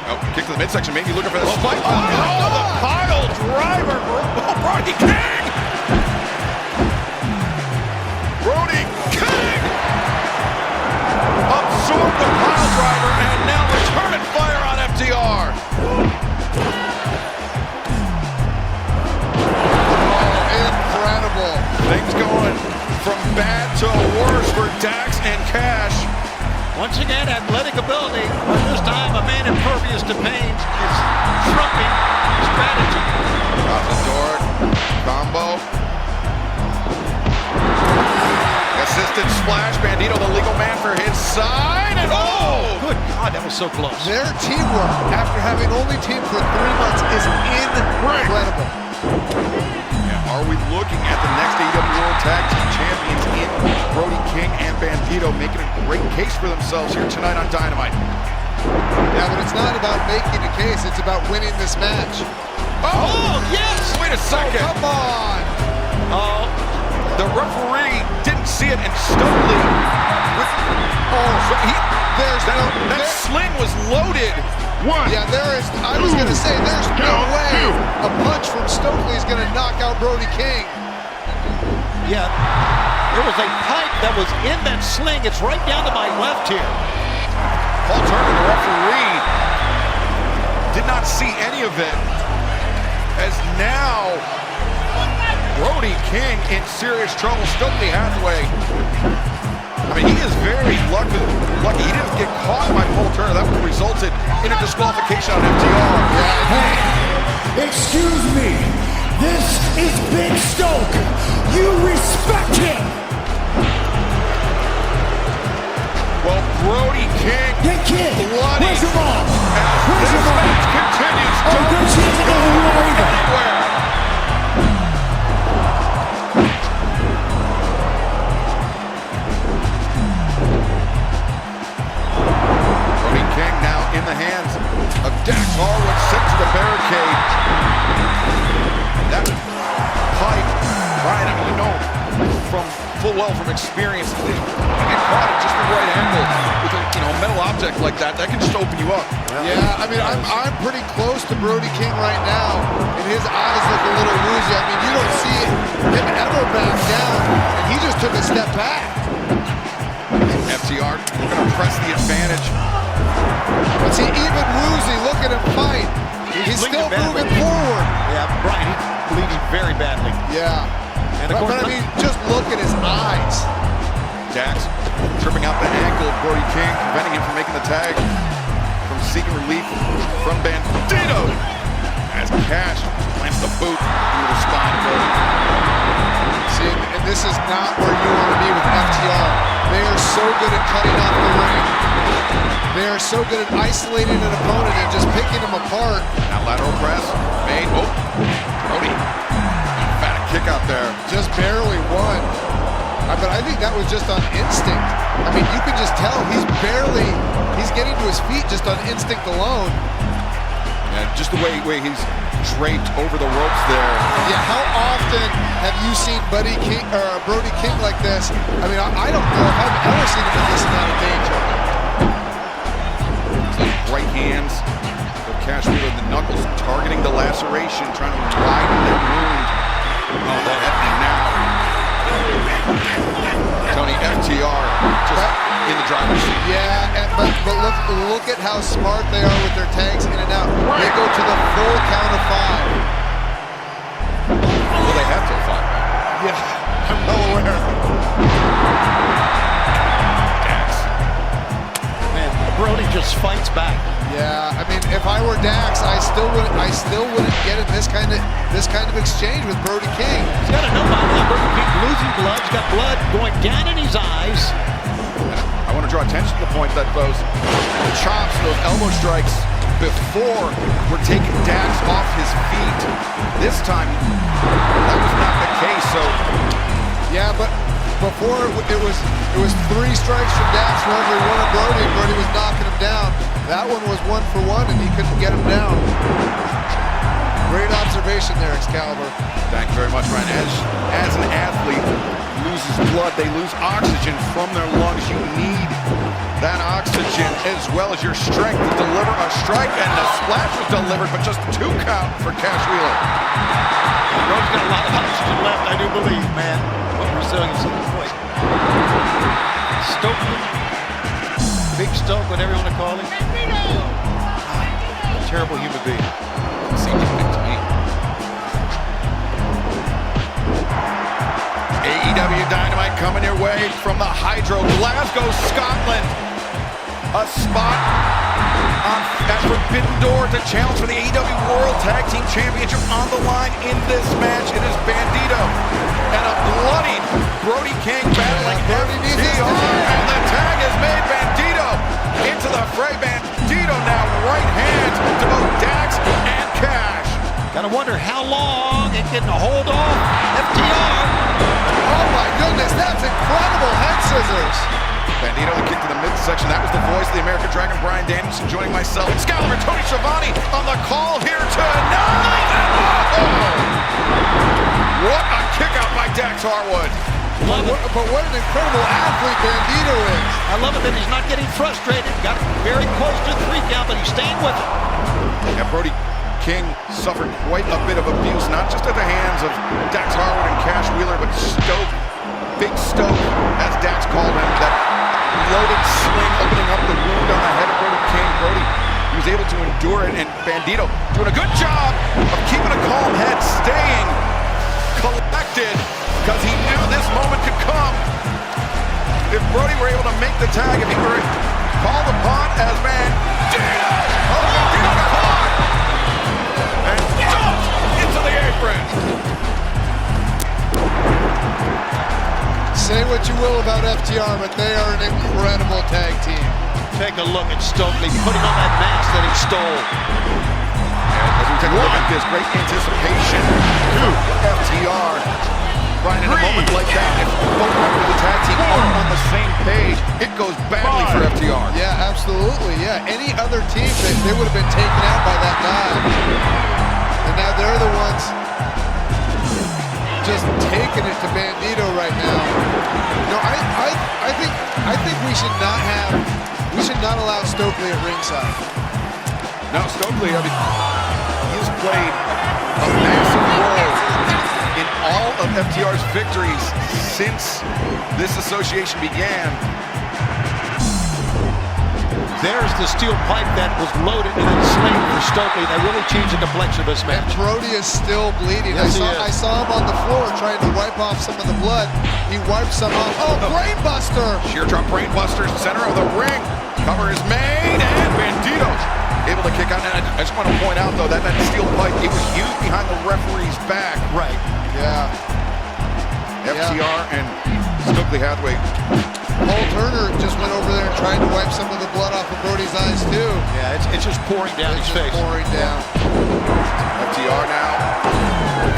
oh, kick to the midsection, maybe looking for the spike. Oh, the pile driver. Oh, Brody King! Brody King absorbed the pile driver and now returning fire on FTR. Incredible. Things going from bad to worse for Dax and Cash. Once again, athletic ability, but this time a man impervious to pain is trumping strategy. Off the door, combo. Assisted splash, Bandido, the legal man for his side, and oh! Good God, that was so close. Their teamwork, after having only teamed for 3 months, is incredible. Are we looking at the next AEW World Tag Team Champions in Brody King and Bandido making a great case for themselves here tonight on Dynamite? Yeah, but it's not about making a case, it's about winning this match. Oh, yes! Wait a second. Oh, come on! Oh, the referee didn't see it, and Stokely that sling was loaded. Yeah, I was going to say, there's no way a punch from Stokely is going to knock out Brody King. Yeah, there was a pipe that was in that sling. It's right down to my left here. Paul Turner, the referee, did not see any of it. As now, Brody King in serious trouble. Stokely Hathaway, I mean, he is very lucky he didn't get caught by Paul Turner. That would have resulted in a disqualification on FTR. Hey, excuse me. This is Big Stoke. You respect him. Well, Brody King, Hey, kid, bloody. where's your mom? Where's This your mom? match continues. Oh, good, she doesn't know who you are either. Anywhere. Brody King now in the hands of Dax Harwood, sent to the barricade. That pipe, Brian, I mean, you know from experience, you get caught at just the right angle with a metal object like that can just open you up. Yeah, I mean, I'm pretty close to Brody King right now, and his eyes look a little woozy. I mean, you don't see him ever back down, and he just took a step back. FTR, we're going to press the advantage. But see, even woozy, look at him fight. He's still moving forward. Yeah, Brian, he's bleeding very badly. Yeah. And of course, but I mean, just look at his eyes. Dax tripping out the ankle of Brody King, preventing him from making the tag, from seeking relief from Bandido. As Cash plants the boot into the spine of Brody. See, and this is not where you want to be with FTR. They are so good at cutting off the ring. They are so good at isolating an opponent and just picking them apart. Now lateral press made. Oh, Brody. Emphatic kick out there. Just barely won. But I think that was just on instinct. I mean, you can just tell he's getting to his feet just on instinct alone. And just the way he's draped over the ropes there. Yeah, how often have you seen Brody King like this? I mean, I don't know if I've ever seen him in this amount of danger. Right hands of Cash Wheeler, the knuckles targeting the laceration, trying to widen that wound. Oh, that happening now. Tony, FTR just in the driver's seat. Yeah, but look at how smart they are with their tags in and out. They go to the full count of 5. Well, they have to 5. Yeah, no, back. Yeah, I mean, if I were Dax, I still wouldn't get in this kind of exchange with Brody King. He's got to know by now. Brody King losing blood. He's got blood going down in his eyes. I want to draw attention to the point that those chops, those elbow strikes before were taking Dax off his feet. This time, that was not the case. So, yeah, but before it was 3 strikes from Dax for every one of Brody, and Brody was knocking him down. That one was 1 for 1, and he couldn't get him down. Great observation there, Excalibur. Thank you very much, Ryan. As an athlete loses blood, they lose oxygen from their lungs. You need that oxygen as well as your strength to deliver a strike, and the splash was delivered, but just 2 count for Cash Wheeler. Brody's got a lot of oxygen left, I do believe, man. What resilience at the point. Stokely. Big Stoke, whatever you want to call him. Terrible human being. Seems big to me. AEW Dynamite coming your way from the Hydro, Glasgow, Scotland. A spot at Forbidden Door to challenge for the AEW World Tag Team Championship on the line in this match. It is Bandido and a bloodied Brody King battling FTR, and the tag is made. Bandido into the fray. Bandido now right hand to both Dax and Cash. Gotta wonder how long it can hold off FTR. Oh my goodness, that's incredible head scissors. Bandido, the kick to the midsection. That was the voice of the American Dragon, Brian Danielson, joining myself. Excalibur, Tony Schiavone on the call here tonight. Oh! What a kick out by Dax Harwood. But what an incredible athlete Bandido is. I love it that he's not getting frustrated. Got very close to the 3 count, but he's staying with it. Yeah, Brody King suffered quite a bit of abuse, not just at the hands of Dax Harwood and Cash Wheeler, but Stoke, Big Stoke, as Dax called him, that loaded sling opening up the wound on the head of Brody King. Brody, he was able to endure it, and Bandido doing a good job of keeping a calm head, staying collected, because he knew this moment could come. If Brody were able to make the tag, if he were called upon as Bandido, Bandido got caught and jumped into the apron. Say what you will about FTR, but they are an incredible tag team. Take a look at Stokely putting on that mask that he stole. And as we take a look at this, great anticipation for FTR. Brian, in a moment like that, if both members of the tag team are on the same page, it goes badly for FTR. Yeah, absolutely. Yeah, any other team, they would have been taken out by that dive. And now they're the ones just taking it to Bandido right now. No, I think we should not allow Stokely at ringside. No, Stokely, I mean, he's played a massive role in all of FTR's victories since this association began. There's the steel pipe that was loaded and then slammed for Stokely. That really changed the complexion of this match. And Brody is still bleeding. Yes, I saw him on the floor trying to wipe off some of the blood. He wiped some off. Oh, brainbuster! Sheer drop brainbuster, center of the ring. Cover is made, and Bandido able to kick out. And I just want to point out, though, that steel pipe, it was used behind the referee's back. Right. Yeah. FTR and Stokely Hathaway. Paul Turner just went over there and tried to wipe some of the blood off of Brody's eyes, too. Yeah, it's just pouring down his face. Pouring down. FTR now.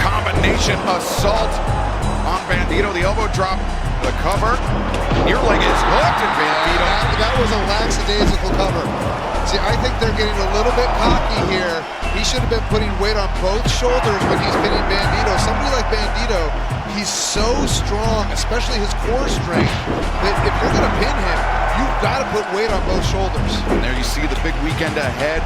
Combination assault on Bandido. The elbow drop. The cover. Your leg is hooked, and Bandido. That was a lackadaisical cover. See, I think they're getting a little bit cocky here. He should have been putting weight on both shoulders when he's pinning Bandido. Somebody like Bandido, he's so strong, especially his core strength, that if you're going to pin him, you've got to put weight on both shoulders. And there you see the big weekend ahead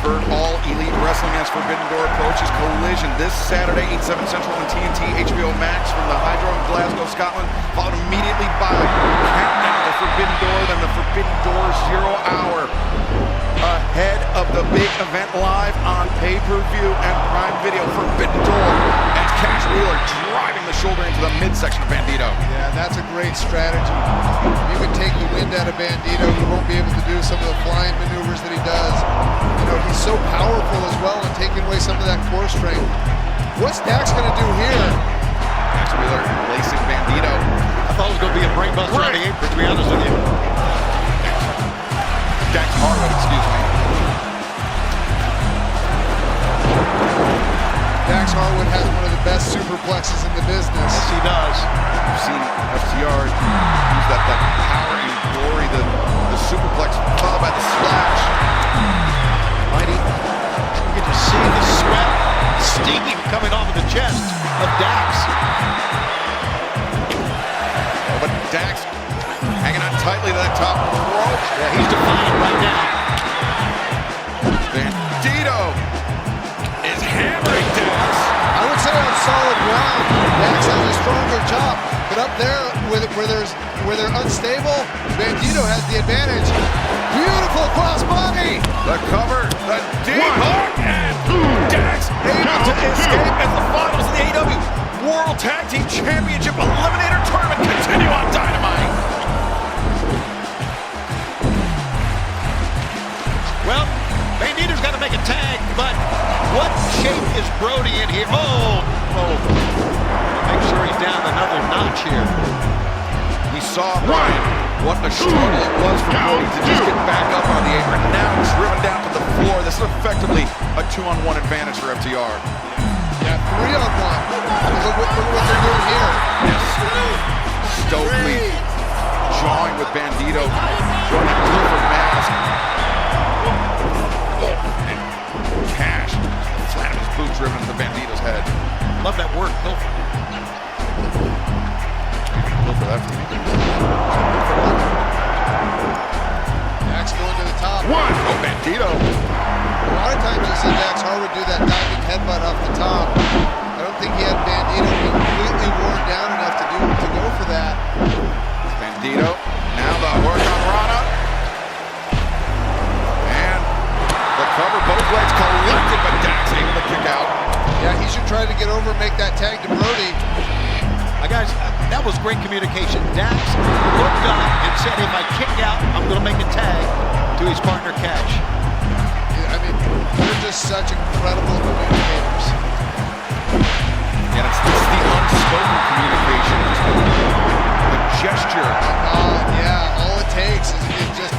for All Elite Wrestling as Forbidden Door approaches Collision this Saturday, 8/7 Central on TNT, HBO Max from the Hydro in Glasgow, Scotland, followed immediately by Countdown to Forbidden Door, then the Forbidden Door 0 Hour. Ahead of the big event live on pay-per-view and Prime Video, Forbidden Door, and Cash Wheeler driving the shoulder into the midsection of Bandido. Yeah, that's a great strategy. You can take the wind out of Bandido. He won't be able to do some of the flying maneuvers that he does. You know, he's so powerful as well in taking away some of that core strength. What's Dax going to do here? Dax Wheeler lacing Bandido. I thought it was going to be a brainbuster on the apron, to be honest with you. Dax Harwood, excuse me. Dax Harwood has one of the best superplexes in the business. Yes, he does. You've seen FTR use that power and glory, the superplex followed by the splash. Mighty. You get to see the sweat, steam coming off of the chest of Dax. Oh, but Dax hanging on tightly to that top rope. Yeah, he's defiant right now. Bandido is hammering Dax. I would say on solid ground, Dax has a stronger chop, but up there where they're unstable, Bandido has the advantage. Beautiful crossbody. The cover, the deep hook, and Dax able to escape as the finals of the AEW World Tag Team Championship Eliminator Tournament continue on Dynamite. Well, Bandido's got to make a tag, but what shape is Brody in here? Oh! Make sure he's down another notch here. We saw, Brian, what a struggle it was for Brody to just get back up on the apron. Now driven down to the floor. This is effectively a 2-on-1 advantage for FTR. Yeah, 3-on-1. Look what they're doing here. Yes. Stokely jawing with Bandido. Throwing that Clifford mask. And Cash, flat of his boot driven into Bandido's head. Love that word, Pilfer. Pilfer, that's Dax going to the top. one. Oh, Bandido. A lot of times you see Dax Harwood do that diving headbutt off the top. I don't think he had Bandido completely worn down enough to go for that. Bandido, now the work on Rana. And the cover, both legs collected, but Dax able to kick out. Yeah, he should try to get over and make that tag to Brody. Guys, that was great communication. Dax looked up and said, if I kick out, I'm going to make a tag to his partner, Cash. Yeah, I mean, they're just such incredible communicators. And it's the unspoken communication. The gesture. Yeah, all it takes is just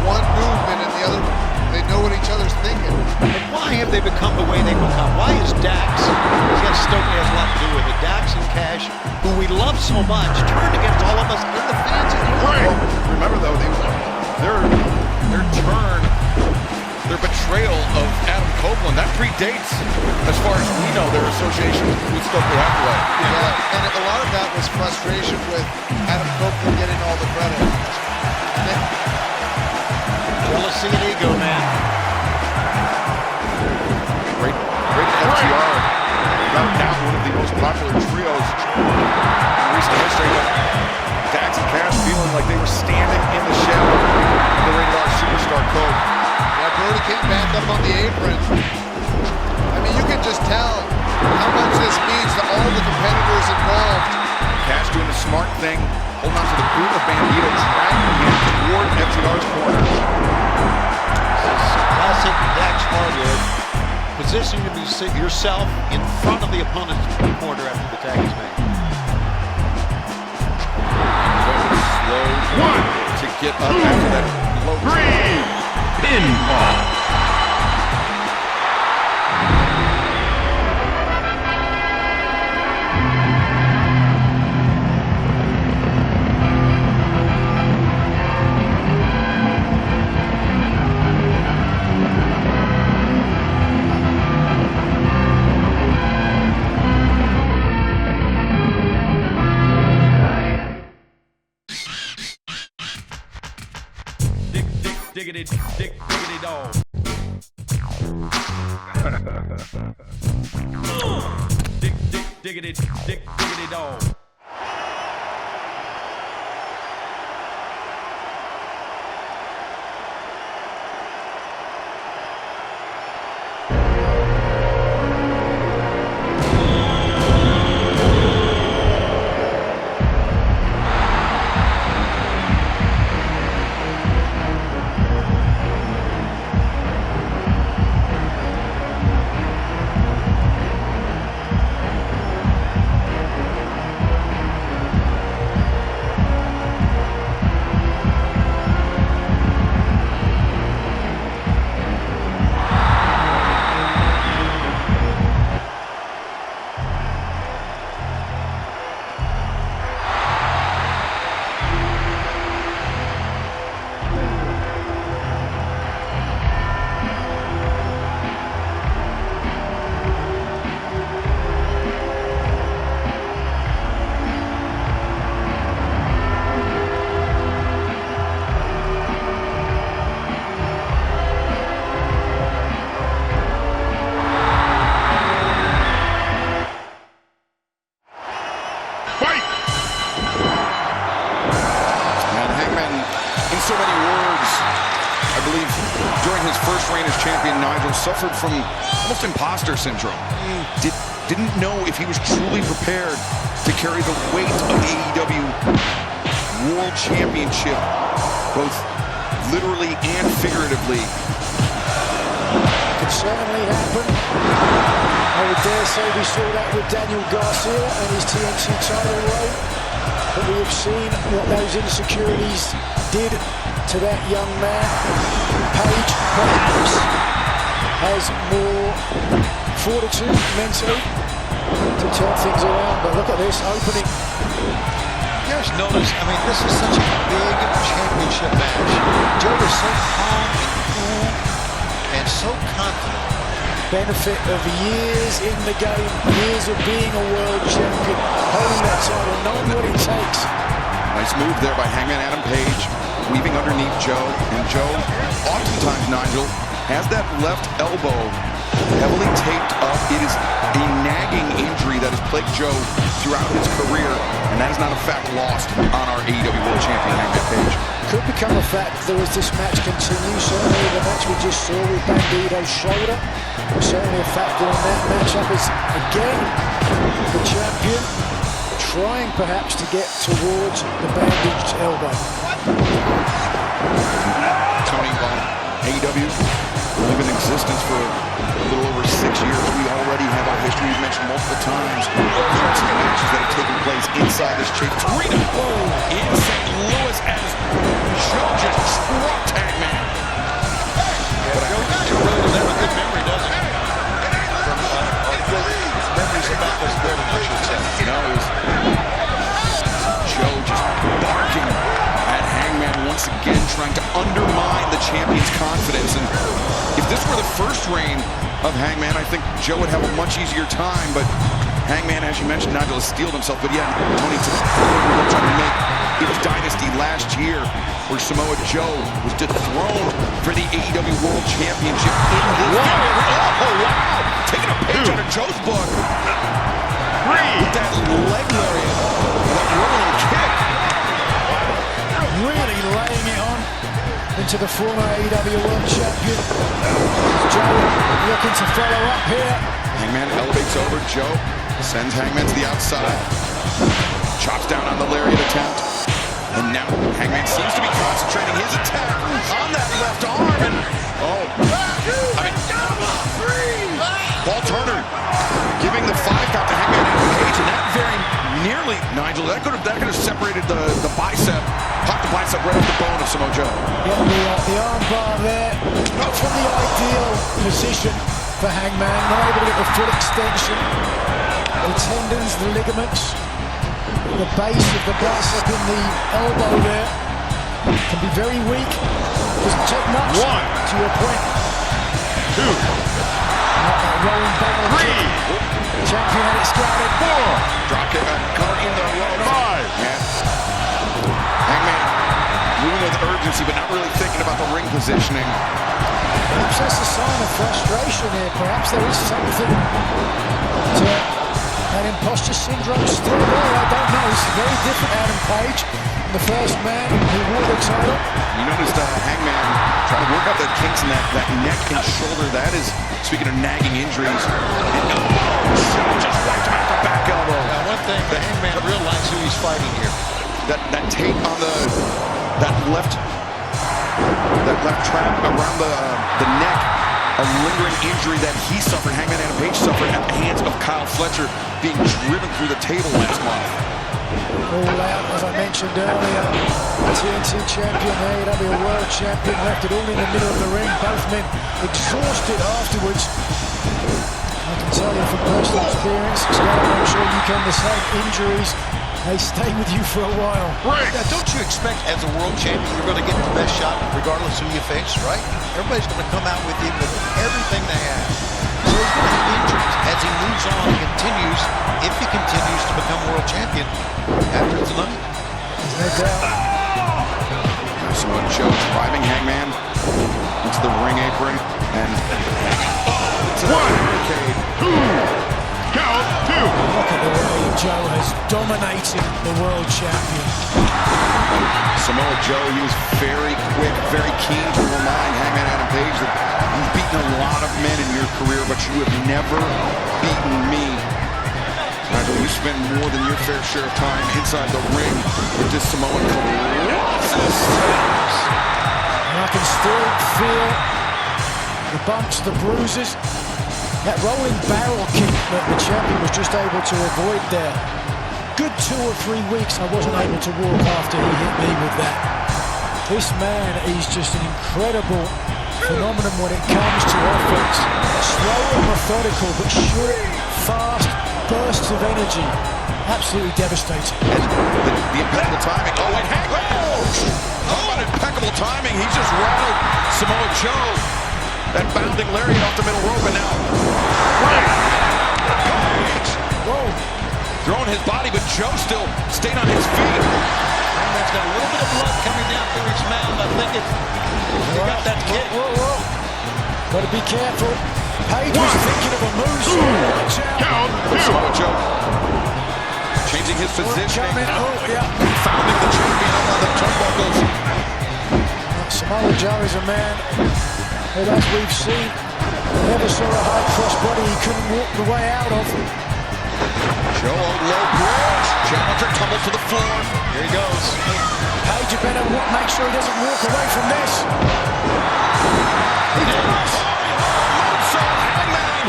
one movement and the other, they know what each other's thinking. And why have they become the way they become? Why is Dax, yes, Stokely has a lot to do with it, Dax and Cash, who we love so much, turned against all of us and the fans in Newark. Well, remember though, their turn, their betrayal of Adam Copeland, that predates, as far as we know, their association with Stokely Hathaway. Yeah, and a lot of that was frustration with Adam Copeland getting all the credit. Jealousy and ego, man. Great FTR. Without doubt, one of the most popular trios in recent history. Dax and Cash feeling like they were standing in the shadow of the Rated R Superstar Code. Yeah, Brody came back up on the apron. I mean, you can just tell how much this means to all the competitors involved. Cash doing the smart thing, holding on to the boot of Bandido, dragging him toward FTR's corner. Classic Dax Harwood, positioning yourself in front of the opponent's corner after the tag is made. Slow to get up after that low. 3 pinfall. Diggity dog. Diggity dog. champion Nigel suffered from almost imposter syndrome. Didn't know if he was truly prepared to carry the weight of the AEW World Championship, both literally and figuratively. It could certainly happen. I would dare say we saw that with Daniel Garcia and his TNT title reign. But we have seen what those insecurities did to that young man. Page perhaps has more fortitude mentally to turn things around. But look at this opening. You guys notice, I mean, this is such a big championship match. Joe is so calm and cool and so confident. Benefit of years in the game, years of being a world champion, holding that title, knowing what it takes. Nice move there by Hangman Adam Page, weaving underneath Joe. And Joe, oftentimes, Nigel, has that left elbow heavily taped up. It is a nagging injury that has plagued Joe throughout his career, and that is not a fact lost on our AEW World Champion, Hangman Page. Could become a fact though as this match continues. Certainly the match we just saw with Bandido's shoulder. Certainly a factor in that matchup is, again, the champion trying perhaps to get towards the bandaged elbow. Tony, AEW, we've been in existence for a little over 6 years. We already have our history. We've mentioned multiple times the matches that have taken place inside this Chase Arena in St. Louis as Joe just struck Hangman. Joe really does have a good memory, doesn't he? Memories about this building, I should say. Joe just barking at Hangman once again, trying to undermine the champion's confidence. And if this were the first reign of Hangman, I think Joe would have a much easier time. But Hangman, as you mentioned, Nigel has steeled himself. But yeah, Tony, to trying to make his dynasty last year, where Samoa Joe was dethroned for the AEW World Championship in this game. Oh, wow! Taking a page out of Joe's book. With that leg lariat, that rolling kick. Really laying it on into the former AEW World Champion. Joe looking to follow up here. Hangman elevates over Joe, sends Hangman to the outside, chops down on the lariat attempt. And now Hangman seems to be concentrating his attack on that left arm. And Paul Turner giving the 5 count to Hangman Adam Page, and that very nearly, Nigel, that could have separated the bicep, popped the bicep right off the bone of Samoa Joe. Yeah, the arm bar there, not from the ideal position for Hangman, not able to get the full extension. The tendons, the ligaments, the base of the bicep in the elbow there can be very weak. Doesn't take much. 1, to your point. 2, Rolling barrel 3, kick. Champion had it scouted. 4, Drop kick, cover in the ropes. 5. Yeah. Hangman moving with urgency, but not really thinking about the ring positioning. Perhaps that's a sign of frustration here. Perhaps there is something to that imposter syndrome still there. I don't know. It's very different, Adam Page, the first man who won the title. You noticed Hangman trying to work out the kinks in that neck and shoulder. That is, speaking of nagging injuries. And Joe just wiped him out the back elbow. Now, one thing, the Hangman realized who he's fighting here. That tape on that left trap around the neck, a lingering injury that he suffered, Hangman Adam Page suffered at the hands of Kyle Fletcher, being driven through the table last month. All out, as I mentioned earlier, TNT champion, AEW World Champion, left it all in the middle of the ring. Both men exhausted afterwards. I can tell you from personal experience, Scott, I'm sure you can the same. Injuries, they stay with you for a while. Right. Now, don't you expect as a world champion you're going to get the best shot regardless who you face, right? Everybody's going to come out with you with everything they have. So he's going to have injuries as he moves on and continues, if he continues to become world champion after tonight. There's no doubt. Samoa Joe driving Hangman into the ring apron and to the barricade. 2, count 2. Look at the way Joe has dominated the world champion. Samoa Joe, he was very quick, very keen to remind Hangman Adam Page that you've beaten a lot of men in your career, but you have never beaten me. Nigel, you spend more than your fair share of time inside the ring with this Samoan Colossus. And I can still feel the bumps, the bruises, that rolling barrel kick that the champion was just able to avoid there. Good 2 or 3 weeks I wasn't able to walk after he hit me with that. This man is just an incredible phenomenon when it comes to offense. Slow and methodical, but short, fast bursts of energy. Absolutely devastating. The impeccable timing. Oh, and Hangman! How about impeccable timing? He just rattled Samoa Joe. That bounding lariat off the middle rope, and now whoa, throwing his body, but Joe still stayed on his feet. Hangman's got a little bit of blood coming down through his mouth. I think it's he got that kick. Whoa. Gotta be careful. Page was thinking of a moonsault. Count 2. Samoa Joe changing his position, Yeah. founding the champion up on the turnbuckles. Samoa Joe is a man that, as we've seen, never saw a high cross body he couldn't walk the way out of. Joe on low bridge. Challenger tumbles to the floor. Here he goes. Page, you better make sure he doesn't walk away from this. Moonsault, Hangman.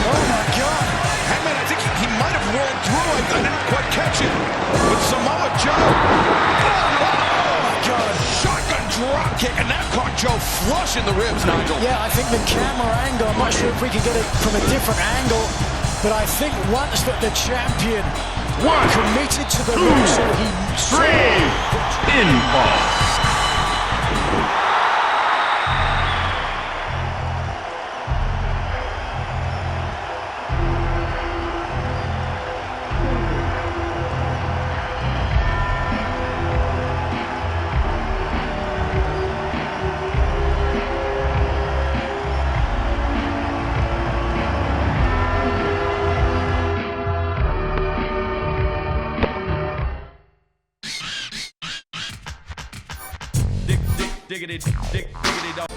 Oh my God. Hangman, I think he might have rolled through. I didn't quite catch it. But Samoa Joe. Oh my God. Shotgun drop kick, and that caught Joe flush in the ribs, Nigel. Yeah, I think the camera angle, I'm not sure if we can get it from a different angle, but I think once that the champion committed to the moonsault, he 3. Pinfall. Diggity dog.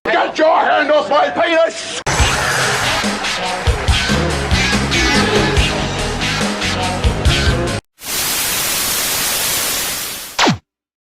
Get your hand off my penis!